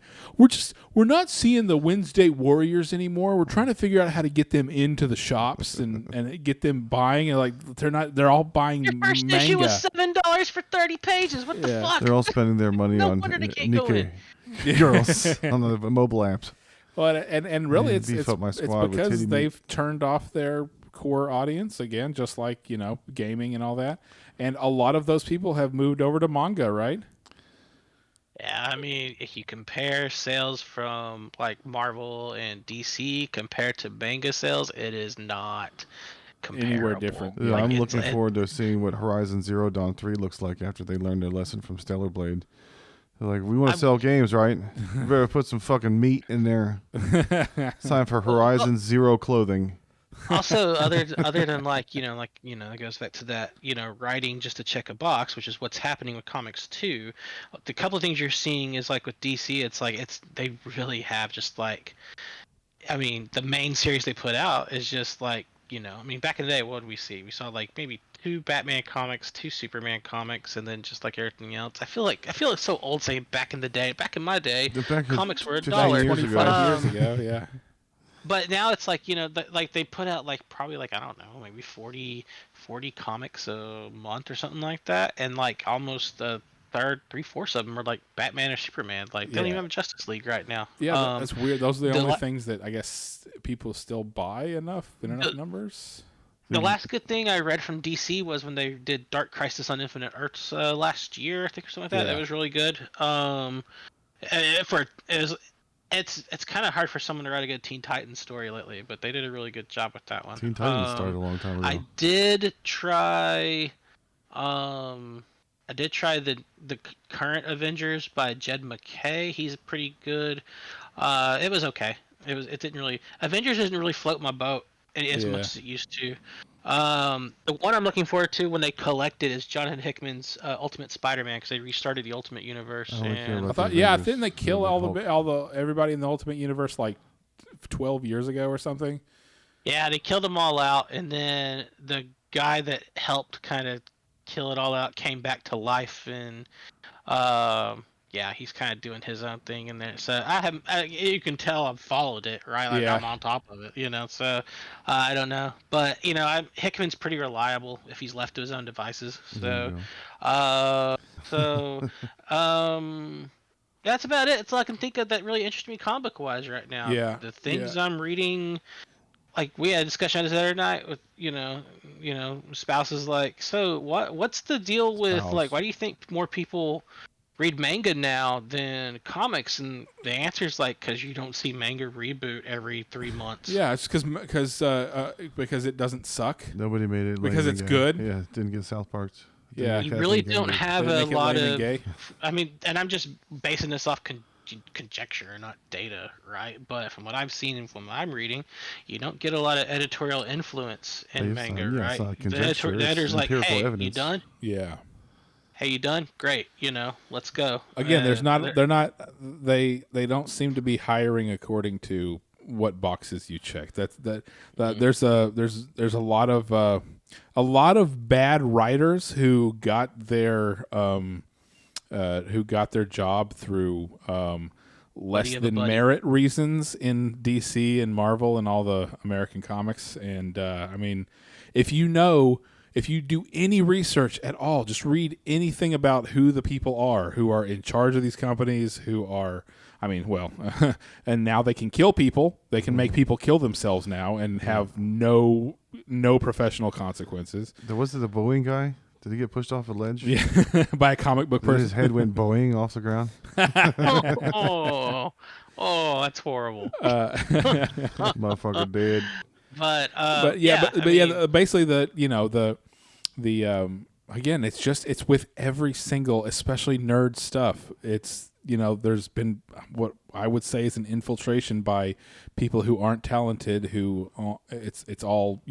we're not seeing the Wednesday Warriors anymore. We're trying to figure out how to get them into the shops and get them buying, and like they're all buying Your first manga. issue was $7 for 30 pages. What the fuck? They're all spending their money No on wonder they can't Nikkei go in. girls on the mobile apps. Well, and really, Man, it's beef up my it's squad with because titty meat. they've turned off their core audience again, just like gaming and all that. And a lot of those people have moved over to manga, right? Yeah, I mean, if you compare sales from like Marvel and DC compared to manga sales, it is not comparable. Anywhere different. Yeah, Like, I'm it's- looking it- forward to seeing what Horizon Zero Dawn 3 looks like after they learn their lesson from Stellar Blade. They're like, we want to sell games, right? We better put some fucking meat in there. It's time for Horizon Zero clothing. Also, other than it goes back to that, writing just to check a box, which is what's happening with comics too. The couple of things you're seeing is like with DC, they really have just like, I mean, the main series they put out is just like, I mean, back in the day, what did we see? We saw like maybe 2 Batman comics, 2 Superman comics, and then just like everything else. I feel like it's so old saying back in the day. Back in my day, comics were $1. 25 years ago, yeah. But now it's like, like they put out like probably like, I don't know, maybe 40 comics a month or something like that. And like almost a third, 3/4 of them are like Batman or Superman. Like they don't Yeah. even have a Justice League right now. Yeah, that's weird. Those are the the only la- things that I guess people still buy in enough numbers. The last good thing I read from DC was when they did Dark Crisis on Infinite Earths last year, I think, or something like that. Yeah. That was really good. It's kind of hard for someone to write a good Teen Titans story lately, but they did a really good job with that one. Teen Titans started a long time ago. I did try the current Avengers by Jed MacKay. He's pretty good. It was okay. It didn't really, Avengers didn't really float my boat as much as it used to. The one I'm looking forward to when they collect it is Jonathan Hickman's Ultimate Spider-Man, because they restarted the Ultimate Universe. I only care And about I thought, Avengers. didn't they kill Hulk. all the everybody in the Ultimate Universe like 12 years ago or something? yeah, they killed them all out, and then the guy that helped kind of kill it all out came back to life, and yeah, he's kind of doing his own thing in there. So you can tell I've followed it, right? Like Yeah. I'm on top of it, So I don't know, but Hickman's pretty reliable if he's left to his own devices. There So, you that's about it. It's all I can think of that really interests me comic wise right now. Yeah, The things yeah. I'm reading, like we had a discussion this other night with spouses like, so what's the deal with Spouse. like, why do you think more people read manga now than comics? And the answer is like, because you don't see manga reboot every 3 months. Yeah, it's because it doesn't suck. Nobody made it. Because lame it's again. good? Yeah, didn't get South Park's. Didn't Yeah. get You Kathleen really Kennedy. don't have They a make it lot lame and of gay. I mean, and I'm just basing this off conjecture, not data, right? But from what I've seen and from what I'm reading, you don't get a lot of editorial influence in Yes, manga, yeah, right? it's not The conjecture, the it's editor's like, empirical "Hey, you evidence." done? Yeah. Hey, you done? Great, let's go." Again, there's And they don't seem to be hiring according to what boxes you check. There's a lot of bad writers who got their job through less of a than buddy. merit reasons in DC and Marvel and all the American comics. And I mean, if you do any research at all, just read anything about who the people are who are in charge of these companies, and now they can kill people. They can make people kill themselves now and have no professional consequences. There was the Boeing guy. Did he get pushed off a ledge? Yeah, by a comic book Then person. his head went Boeing off the ground. oh, that's horrible. Motherfucker dead. But basically again, it's with every single, especially nerd stuff. It's there's been what I would say is an infiltration by people who aren't talented, who it's all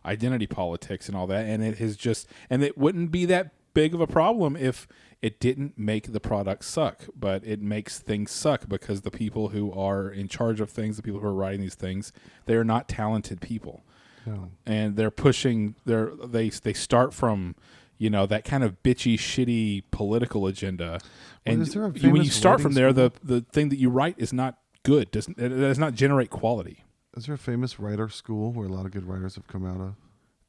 identity politics and all that, and it has just, and it wouldn't be that big of a problem if it didn't make the product suck, but it makes things suck because the people who are in charge of things, the people who are writing these things, they are not talented people. No. And they're pushing they start from, that kind of bitchy, shitty political agenda. And is there a when you famous start from there, writing the thing that you write is not good. It does not generate quality. Is there a famous writer school where a lot of good writers have come out of?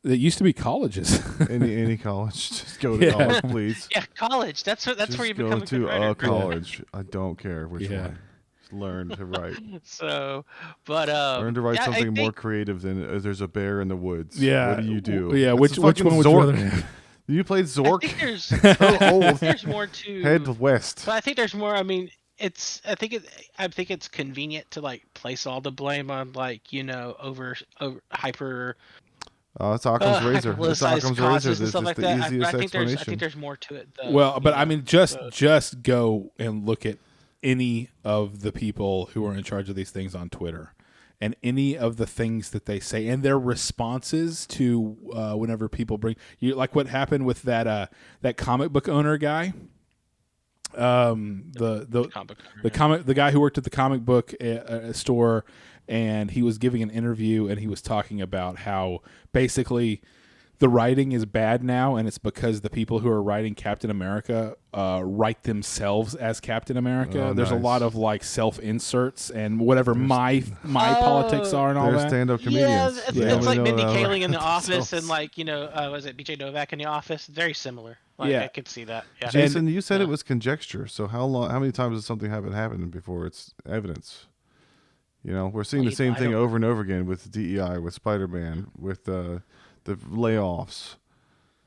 It used to be colleges. Any college, just go to college, please. Yeah, college. That's where you become a good go writer. to college. I don't care which Yeah. one. Just learn to write. So, but Learn to write yeah, I something more think- creative than there's a bear in the woods. Yeah. What do you do? Yeah, That's which fucking one would you rather Zork. have? You played I Zork? think there's So old. there's more to Head west. But I think there's more. I mean, I think it's convenient to like place all the blame on like over hyper That's Occam's razor. That's hyper-politicized Occam's razor. causes and This stuff is like the that. easiest I think explanation. there's more to it though. Well, but I mean, just so- go and look at any of the people who are in charge of these things on Twitter, and any of the things that they say, and their responses to whenever people bring you, like what happened with that comic book owner guy. The guy who worked at the comic book store, and he was giving an interview, and he was talking about how basically the writing is bad now, and it's because the people who are writing Captain America write themselves as Captain America. Oh, There's a nice. lot of like self inserts and whatever my politics are and all There's that. stand-up Yeah, comedians. it's, They it's only like know Mindy that Kaling in The themselves. Office, and like was it BJ Novak in The Office? Very similar. Like, Yeah. I could see that. Yeah. Jason, you said yeah. it was conjecture. So how many times does something have happened before it's evidence? We're seeing the same I thing don't- over and over again with DEI, with Spider-Man, with the layoffs,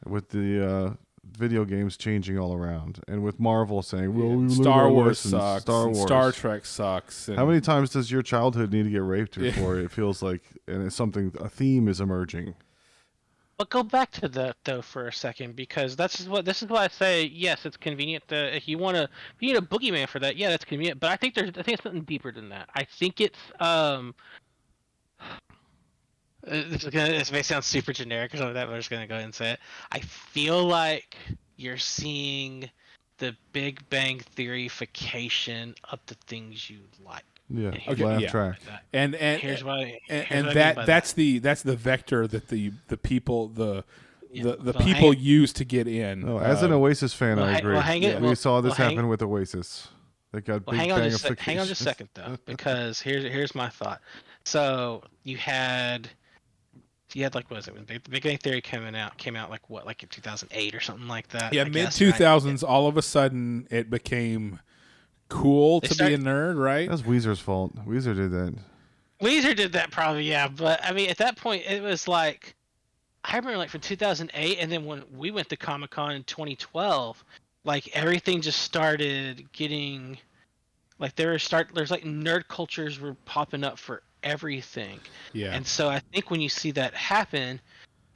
with the video games changing all around, and with Marvel saying, "Well, we live Star our Wars lessons." sucks. Star and Wars. Star Trek sucks. And How many times does your childhood need to get raped before it feels like and it's something a theme is emerging? But go back to that though for a second, because this is why I say yes, it's convenient. If you need a boogeyman for that, yeah, that's convenient. But I think it's something deeper than that. I think it's this may sound super generic or something like that, but I'm just gonna go ahead and say it. I feel like you're seeing the Big Bang Theory-fication of the things you like. Yeah, Okay, laugh yeah. track. and Here's what I and mean that by that's the vector that the people the Well, people hang it- use to get in. No, as an Oasis fan, well, I hang- agree. well, hang it- We well, saw this well, hang- happen with Oasis. They got Well, Big hang on Bang just a second though, because here's my thought. So you had like what was it when Big Bang Theory came out like in 2008 or something like that. Yeah, I mid guess, 2000s, all of a sudden it became cool They to be a nerd, right? That's Weezer's fault. Weezer did that. Weezer did that probably, yeah. But I mean, at that point, it was like I remember like from 2008, and then when we went to Comic-Con in 2012, like everything just started getting like there's like nerd cultures were popping up for everything. Yeah. And so I think when you see that happen,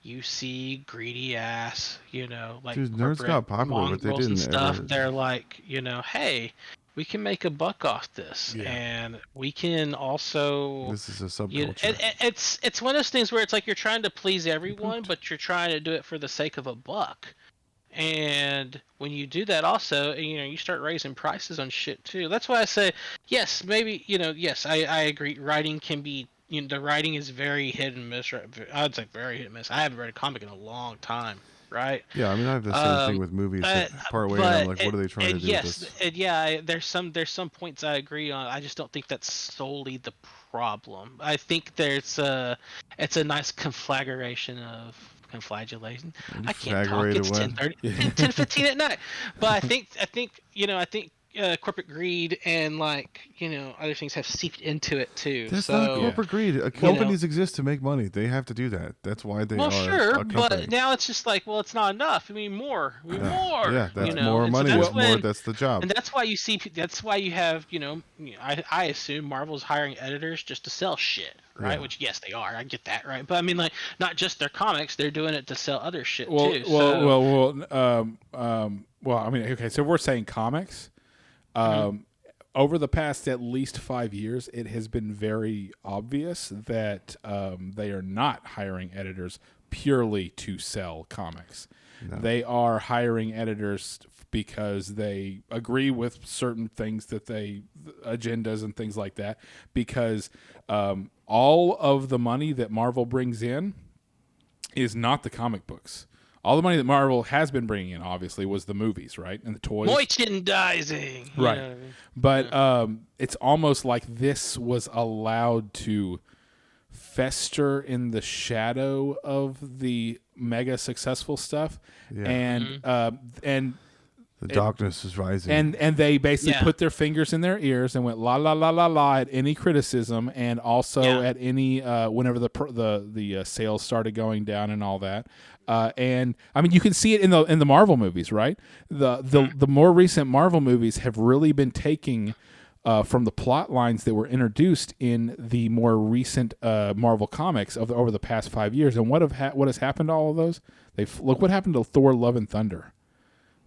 you see greedy ass, like Dude, nerds corporate got popular, but they mongrels and didn't stuff. ever- They're like, hey, we can make a buck off this, Yeah. and we can also. This is a You, subculture. it's one of those things where it's like you're trying to please everyone, but you're trying to do it for the sake of a buck. And when you do that, also, you start raising prices on shit too. That's why I say, yes, maybe, yes, I agree. Writing can be, the writing is very hit and miss. I would say very hit and miss. I haven't read a comic in a long time, right? Yeah, I mean, I have the same thing with movies. That part way, and I'm like, what are they trying to do yes, with this? yeah, there's some points I agree on. I just don't think that's solely the problem. I think it's a nice conflagration of conflagellation. I can't talk. Conflagrate It's away. 10:30, 10:15 at night. But I think corporate greed and other things have seeped into it too. That's so, not corporate greed. Companies exist to make money. They have to do that. That's why they well, are sure, a company. but now it's just like, well, it's not enough. I mean, more. We need more. Yeah, that's you know? more And so money. that's That's more. when- That's the job. And that's why you see. That's why you have. I assume Marvel's hiring editors just to sell shit, right? Yeah. Which yes, they are. I get that, right? But I mean, like, not just their comics. They're doing it to sell other shit Well, too. well, I mean, okay, so if we're saying comics, over the past at least 5 years, it has been very obvious that they are not hiring editors purely to sell comics. No. They are hiring editors because they agree with certain things that agendas and things like that. Because all of the money that Marvel brings in is not the comic books. All the money that Marvel has been bringing in, obviously, was the movies, right, and the toys. Merchandising, right? You know what I mean? But it's almost like this was allowed to fester in the shadow of the mega successful stuff, Yeah. and The darkness is rising. and they basically Yeah. put their fingers in their ears and went la la la la la at any criticism, and also at any whenever the sales started going down and all that. And I mean, you can see it in the Marvel movies, right? The more recent Marvel movies have really been taking from the plot lines that were introduced in the more recent Marvel comics over the past 5 years. And what has happened to all of those? Look what happened to Thor: Love and Thunder.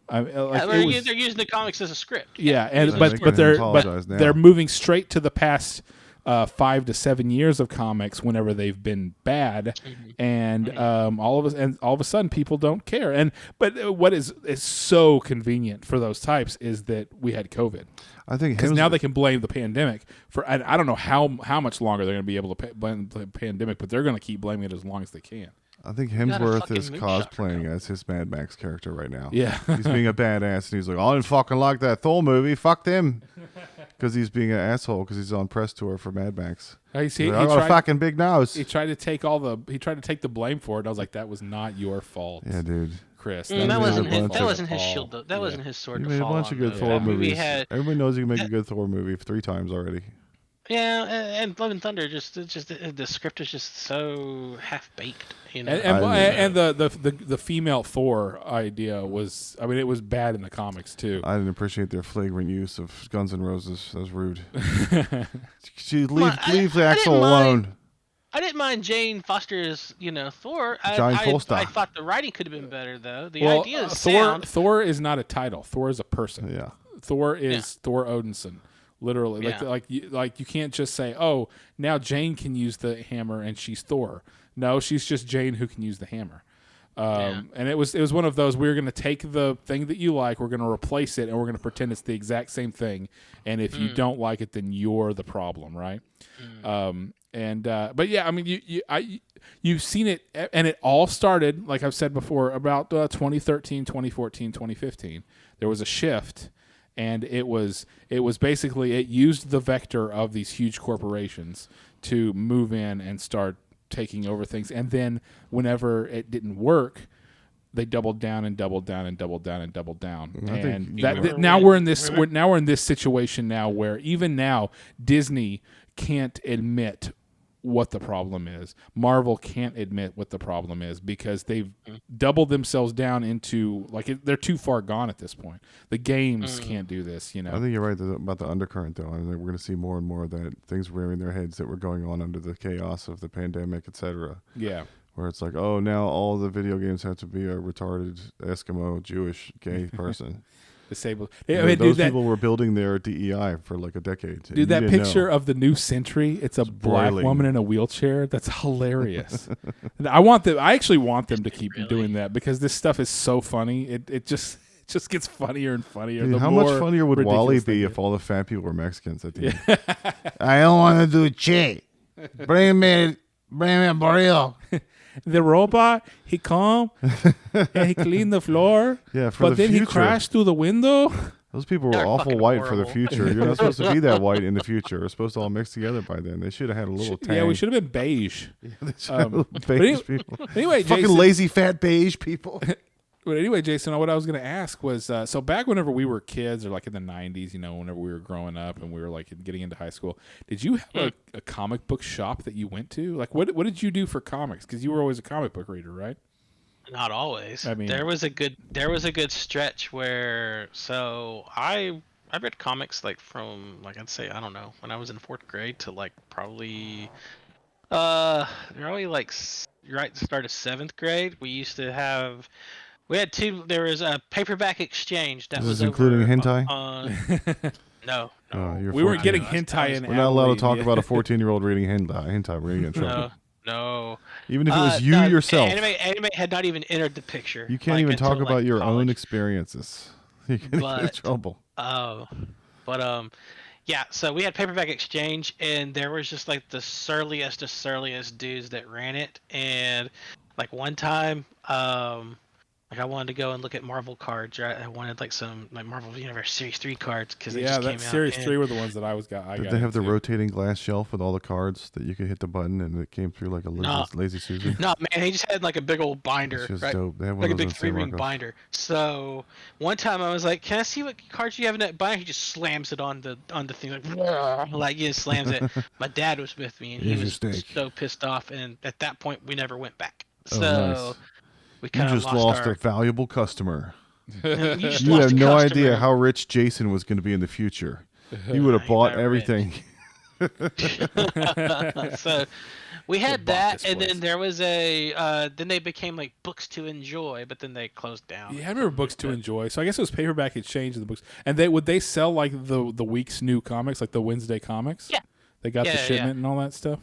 They're using the comics as a script. Yeah, and So but they but can they're apologize now. they're moving straight to the past 5 to 7 years of comics whenever they've been bad, and all of a sudden people don't care. But what is so convenient for those types is that we had COVID. I think Because now they can blame the pandemic for. I don't know how much longer they're going to be able to blame the pandemic, but they're going to keep blaming it as long as they can. I think got a Hemsworth fucking is moonshot cosplaying as his Mad Max character right now. Yeah. He's being a badass, and he's like, I didn't fucking like that Thor movie. Fuck them. Because he's being an asshole because he's on press tour for Mad Max. I see. He's like, I got a fucking big nose. He tried to take the blame for it. I was like, that was not your fault. Yeah, dude. Chris. That That was wasn't a his. bunch That of- wasn't his fall. shield. That wasn't his sword You to made a fall bunch on, of good though. Thor That movie movies. had, Everybody knows you can make a good Thor movie 3 times already. yeah, and Love and Thunder the script is just so half baked. You know. And the female Thor idea was, I mean, it was bad in the comics too. I didn't appreciate their flagrant use of Guns N' Roses. That was rude. Well, leave I Axel didn't mind- alone. I didn't mind Jane Foster's, Thor. Jane Foster. I thought the writing could have been better though. The Well, idea is Thor. sound. Thor is not a title. Thor is a person. Yeah. Thor is Thor Odinson, literally. Yeah. Like you can't just say, oh, now Jane can use the hammer and she's Thor. No, she's just Jane who can use the hammer. And it was one of those, we're going to take the thing that you like, we're going to replace it, and we're going to pretend it's the exact same thing. And if you don't like it, then you're the problem, right? But yeah, I mean, you've seen it, and it all started, like I've said before, about 2013, 2014, 2015. There was a shift, and it was basically, it used the vector of these huge corporations to move in and start taking over things. And then whenever it didn't work, they doubled down and doubled down and doubled down and doubled down. And now we're in this situation now where even now Disney can't admit what the problem is. Marvel can't admit what the problem is because they've doubled themselves down into, they're too far gone at this point. The games can't do this, I think you're right about the undercurrent, though. I think we're going to see more and more of that things rearing their heads that were going on under the chaos of the pandemic, etc. Yeah. Where it's like, oh, now all the video games have to be a retarded Eskimo Jewish gay person. Disabled. Those people were building their DEI for like a decade. Dude, that picture of the new Sentry, it's a black boiling. woman in a wheelchair. That's hilarious. I actually want them to keep doing that because this stuff is so funny. It just gets funnier and funnier. Dude, the how more much funnier would Wally ridiculous they be get. if all the fat people were Mexicans at the end? I don't want to do shit. Bring me a burrito. The robot, he come and he cleaned the floor. Yeah, for but the then future. he crashed through the window. Those people were They're awful fucking white for the horrible. future. You're not supposed to be that white in the future. We're supposed to all mix together by then. They should have had a little tang. Yeah, we should have been beige. They should have beige any- people. Anyway, Fucking Jason, lazy fat beige people. But anyway, Jason, what I was going to ask was, so back whenever we were kids, or like in the 90s, whenever we were growing up and we were like getting into high school, did you have a comic book shop that you went to? Like, what did you do for comics? Because you were always a comic book reader, right? Not always. I mean- there was a good stretch where I read comics from I'd say, I don't know, when I was in 4th grade to probably right at the start of 7th grade. We had two. There was a paperback exchange that Is was this including over hentai? No. Oh, you're We weren't 14. getting I was- hentai in We're not allowed to talk Abilene. about a 14-year-old reading hentai. We're going to get in trouble. No. No. Even if it was you No, yourself, Anime had not even entered the picture. you can't like, even talk until, about like, your own college. experiences. You're gonna get in But trouble. but yeah. So we had Paperback Exchange, and there was just like the surliest of surliest dudes that ran it. And like one time, like I wanted to go and look at Marvel cards. Right? I wanted like some like Marvel Universe Series 3 cards because they Yeah, just that came out. Series and- 3 were the ones that I got Did they have the into. rotating glass shelf with all the cards that you could hit the button and it came through like a lazy Susan? No, man, they just had like a big old binder, It's just right? dope. They have one Like a of those big in San 3-ring Marcos. binder. So one time I was like, "Can I see what cards you have in that binder?" He just slams it on the thing, like he just slams it. My dad was with me, and he Here's your was steak. so pissed off. And at that point, we never went back. Oh, So nice. we You kind of just lost our. a valuable customer. You just You lost have a no customer. idea how rich Jason was going to be in the future. He would have He's bought not rich. everything. So we had bought that, this and place. then there was a. Then they became like Books to Enjoy, but then they closed down. Yeah, I remember Books to Enjoy. So I guess it was Paperback Exchange of the books. And would they sell like the week's new comics, like the Wednesday comics? Yeah. They got the Yeah, shipment and all that stuff.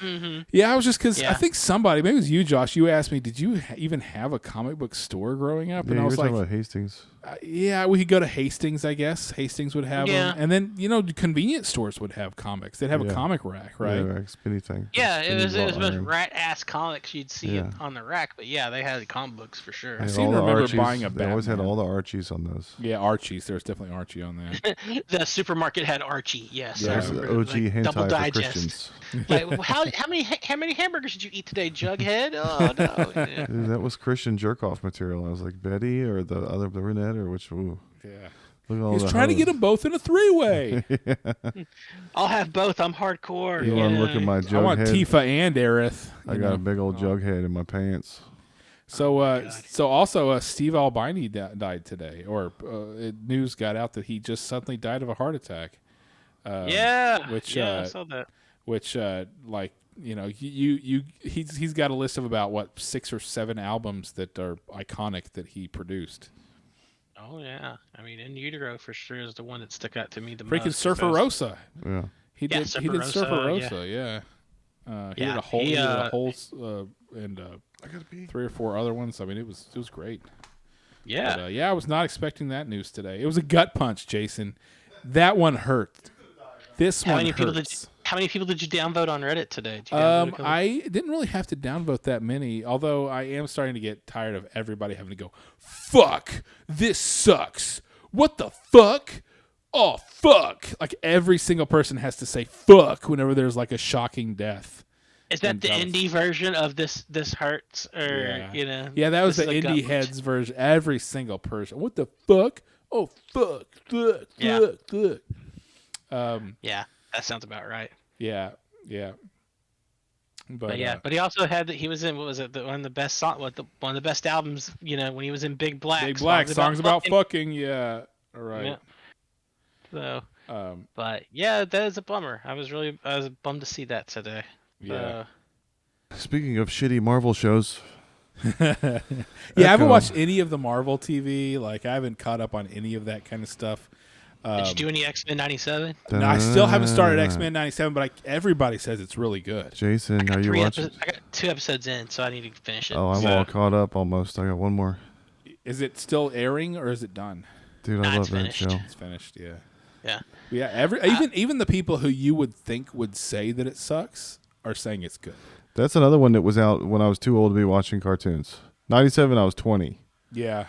Mm-hmm. Yeah, I was just because I Yeah. think somebody, maybe it was you, Josh. You asked me, did you even have a comic book store growing up? Yeah, And you I were was talking like, about Hastings. yeah, we could go to Hastings, I guess. Hastings would have Yeah. them, and then convenience stores would have comics. They'd have a Yeah. comic rack, right? Yeah, right. Spinny thing. Yeah, it was Spinny most iron. rat ass comics you'd see Yeah. on the rack, but yeah, they had comic books for sure. I They had seem all to the remember Archies. buying a They always had Batman. all the Archies on those. Yeah, Archie's. There was definitely Archie on that. The supermarket had Archie. Yes, Yeah, I There's remember, OG like, hentai Double for Digest. Christians. Like, how many hamburgers did you eat today, Jughead? Oh no. Yeah. Dude, that was Christian jerk-off material. I was like, Betty or the other brunette or which? Ooh, Yeah, look at all he was the trying to hoes. get them both in a three-way. I'll have both. I'm hardcore. You want to look at my I want Jughead? Tifa and Aerith. I got a big old Jughead in my pants. So, so also, Steve Albini died today, or news got out that he just suddenly died of a heart attack. Yeah. Which, I saw that. Which, like, he's got a list of about 6 or 7 albums that are iconic that he produced. Oh yeah. I mean, In Utero for sure is the one that stuck out to me the Freaking most. Surfer Rosa. Yeah. He Yeah, did. He Surfer did Surfer Rosa, Rosa. Yeah. He Yeah, did a whole. he, He did a whole. And I gotta pee. 3 or 4 other ones. I mean, it was great. Yeah. But, I was not expecting that news today. It was a gut punch, Jason. That one hurt. This How one many people hurts. how many people did you downvote on Reddit today? Did you downvote a couple? I didn't really have to downvote that many, although I am starting to get tired of everybody having to go, fuck, this sucks. What the fuck? Oh, fuck. Like every single person has to say fuck whenever there's like a shocking death. Is that and the that was- indie version of this hurts, or Yeah. Yeah, that was the this is a gut indie punch? heads version. Every single person. What the fuck? Oh, fuck, fuck, Yeah. fuck, fuck. Yeah, that sounds about right. Yeah. But yeah, but he also had that he was in, what was it, one of the best one of the best albums, when he was in Big Black. Big Black songs about fucking. Yeah. All right. Yeah. So, but yeah, that is a bummer. I was bummed to see that today. Yeah. Speaking of shitty Marvel shows, Yeah, I haven't Echo. watched any of the Marvel TV. Like, I haven't caught up on any of that kind of stuff. Did you do any X-Men '97? No, I still haven't started X-Men '97, but everybody says it's really good. Jason, are you watching? I got 2 episodes in, so I need to finish it. Oh, I'm all caught up almost. I got one more. Is it still airing or is it done? Dude, Nah, I love it's that finished. show. It's finished. Yeah. Yeah. Yeah. Even the people who you would think would say that it sucks are saying it's good. That's another one that was out when I was too old to be watching cartoons. 97, I was 20. Yeah.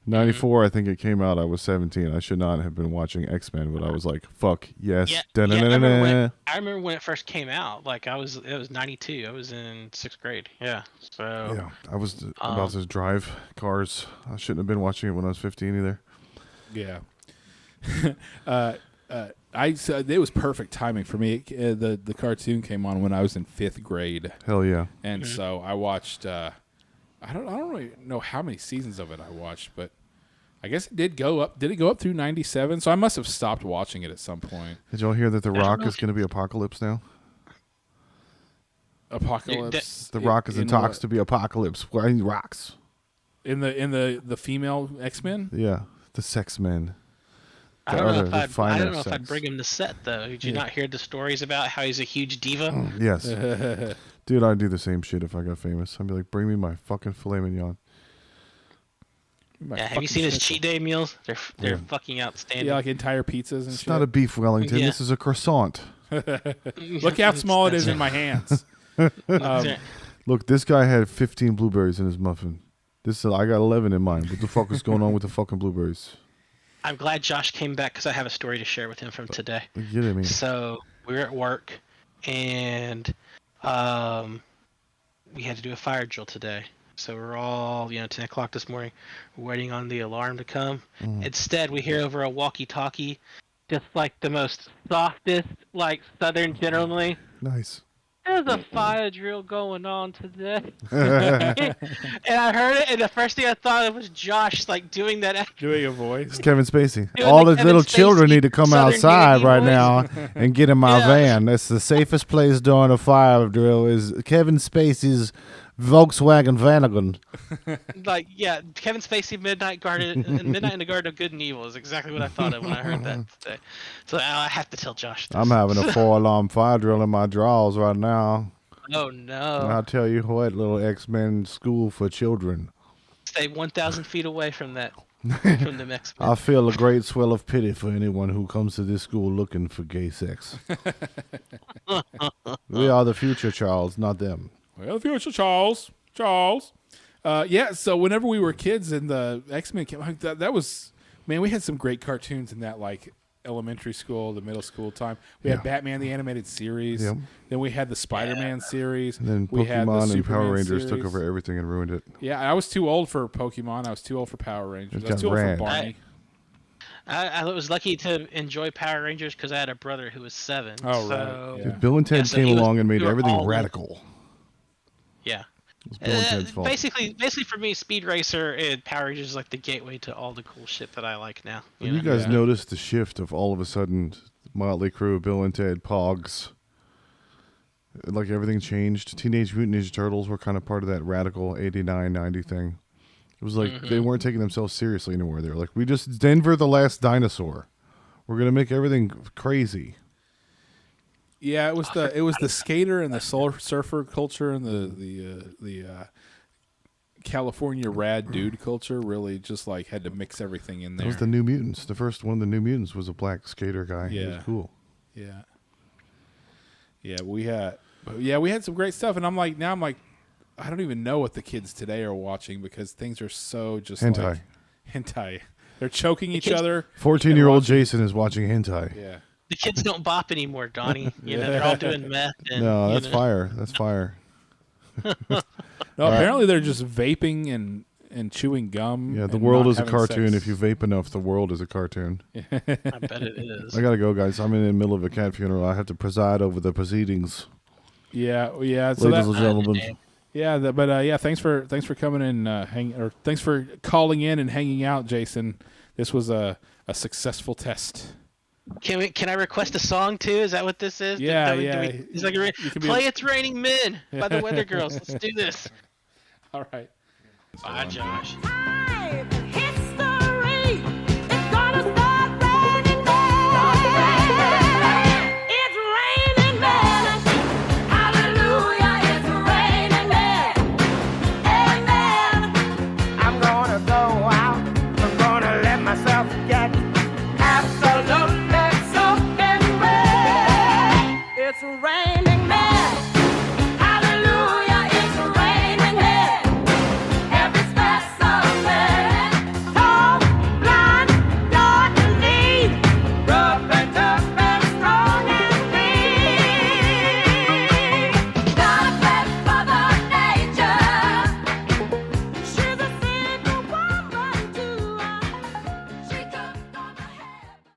94, I think it came out. I was 17. I should not have been watching X-Men, but I was like, "Fuck yes!" Yeah, Da-na-na-na-na. I remember when it first came out. Like it was '92. I was in 6th grade. Yeah. So Yeah, I was about to drive cars. I shouldn't have been watching it when I was 15 either. Yeah. It was perfect timing for me. The cartoon came on when I was in 5th grade, Hell yeah. and so I watched. I don't really know how many seasons of it I watched, but I guess it did go up. Did it go up through '97? So I must have stopped watching it at some point. Did y'all hear that The don't Rock know is going to be Apocalypse now? Apocalypse. The Rock is in talks to be Apocalypse. Why he rocks? in the female X-Men. Yeah, the Sex Men. I The don't know other, if the I'd, I finer don't know if I'd sex. bring him to set though. Did you not hear the stories about how he's a huge diva? Yes. Dude, I'd do the same shit if I got famous. I'd be like, bring me my fucking filet mignon. My Yeah, have you fucking seen his schnitzel. cheat day meals? They're fucking outstanding. Yeah, like entire pizzas and It's shit. not a beef Wellington. Yeah. This is a croissant. Look how small it is in my hands. Look, this guy had 15 blueberries in his muffin. I got 11 in mine. What the fuck is going on with the fucking blueberries? I'm glad Josh came back because I have a story to share with him from today. Are you kidding me? So we were at work, and we had to do a fire drill today. So we're all, 10 o'clock this morning, waiting on the alarm to come. Instead, we hear over a walkie-talkie, just like the most softest, like Southern gentlemanly. Nice. There's a fire drill going on today. And I heard it, and the first thing I thought of was Josh, like, doing that after. Doing a voice. It's Kevin Spacey. Doing All the the Kevin little children Spacey need to come Southern outside Dandy right voice. now and get in my Yeah. van. That's the safest place during a fire drill is Kevin Spacey's Volkswagen Vanagon. Like, yeah, Kevin Spacey, Midnight in the Garden of Good and Evil is exactly what I thought of when I heard that today. So I have to tell Josh this. I'm having a 4-alarm fire drill in my drawers right now. Oh, And no. I'll tell you what, little X-Men school for children. Stay 1,000 feet away from that, from the X-Men. I feel a great swell of pity for anyone who comes to this school looking for gay sex. We are the future, Charles, not them. Well, future Charles. Yeah, so whenever we were kids and the X-Men came out, that was, man, we had some great cartoons in that, like, elementary school, the middle school time. We had Yeah. Batman the Animated Series. Yep. Then we had the Spider-Man series. And then we had the Pokemon and Superman Power Rangers took series. over everything and ruined it. Yeah, I was too old for Pokemon. I was too old for Power Rangers. It I was got too old ran. for Barney. I was lucky to enjoy Power Rangers because I had a brother who was 7. Oh, so, right, yeah. Dude, Bill and Ted so came he was- along and made we were everything all- radical. Yeah. It was Bill and Ted's fault. Basically for me, Speed Racer and Power Rangers is like the gateway to all the cool shit that I like now. Have you guys Yeah. noticed the shift of all of a sudden Motley Crue, Bill and Ted, Pogs? Like everything changed. Teenage Mutant Ninja Turtles were kind of part of that radical 89, 90 thing. It was like they weren't taking themselves seriously anymore. They were like, Denver the Last Dinosaur. We're going to make everything crazy. Yeah, it was the skater and the surfer culture and the California rad dude culture really just like had to mix everything in That there. was the New Mutants. The first one of the New Mutants was a black skater guy. He Yeah. was cool. Yeah. We had some great stuff, and I'm like, I don't even know what the kids today are watching because things are so just Hentai. like hentai. They're choking each kids- other. 14-year-old Jason is watching hentai. Yeah. The kids don't bop anymore, Donnie. They're all doing meth. And, No, that's know. fire. That's fire. No, apparently they're just vaping and chewing gum. Yeah, the and world not is a having cartoon. sex. If you vape enough, the world is a cartoon. I bet it is. I gotta go, guys. I'm in the middle of a cat funeral. I have to preside over the proceedings. Yeah. So Ladies that, and gentlemen. yeah. Thanks for coming in, thanks for calling in and hanging out, Jason. This was a successful test. Can I request a song too? Is that what this is? Yeah, Do we- yeah. It's like You can be- play "It's Raining Men" by the Weather Girls. Let's do this. All right. Bye, Josh. History, it's gonna start raining men. It's raining men. Hallelujah, it's raining men. Amen. I'm gonna go out. I'm gonna let myself get absolutely soaking wet. It's raining men.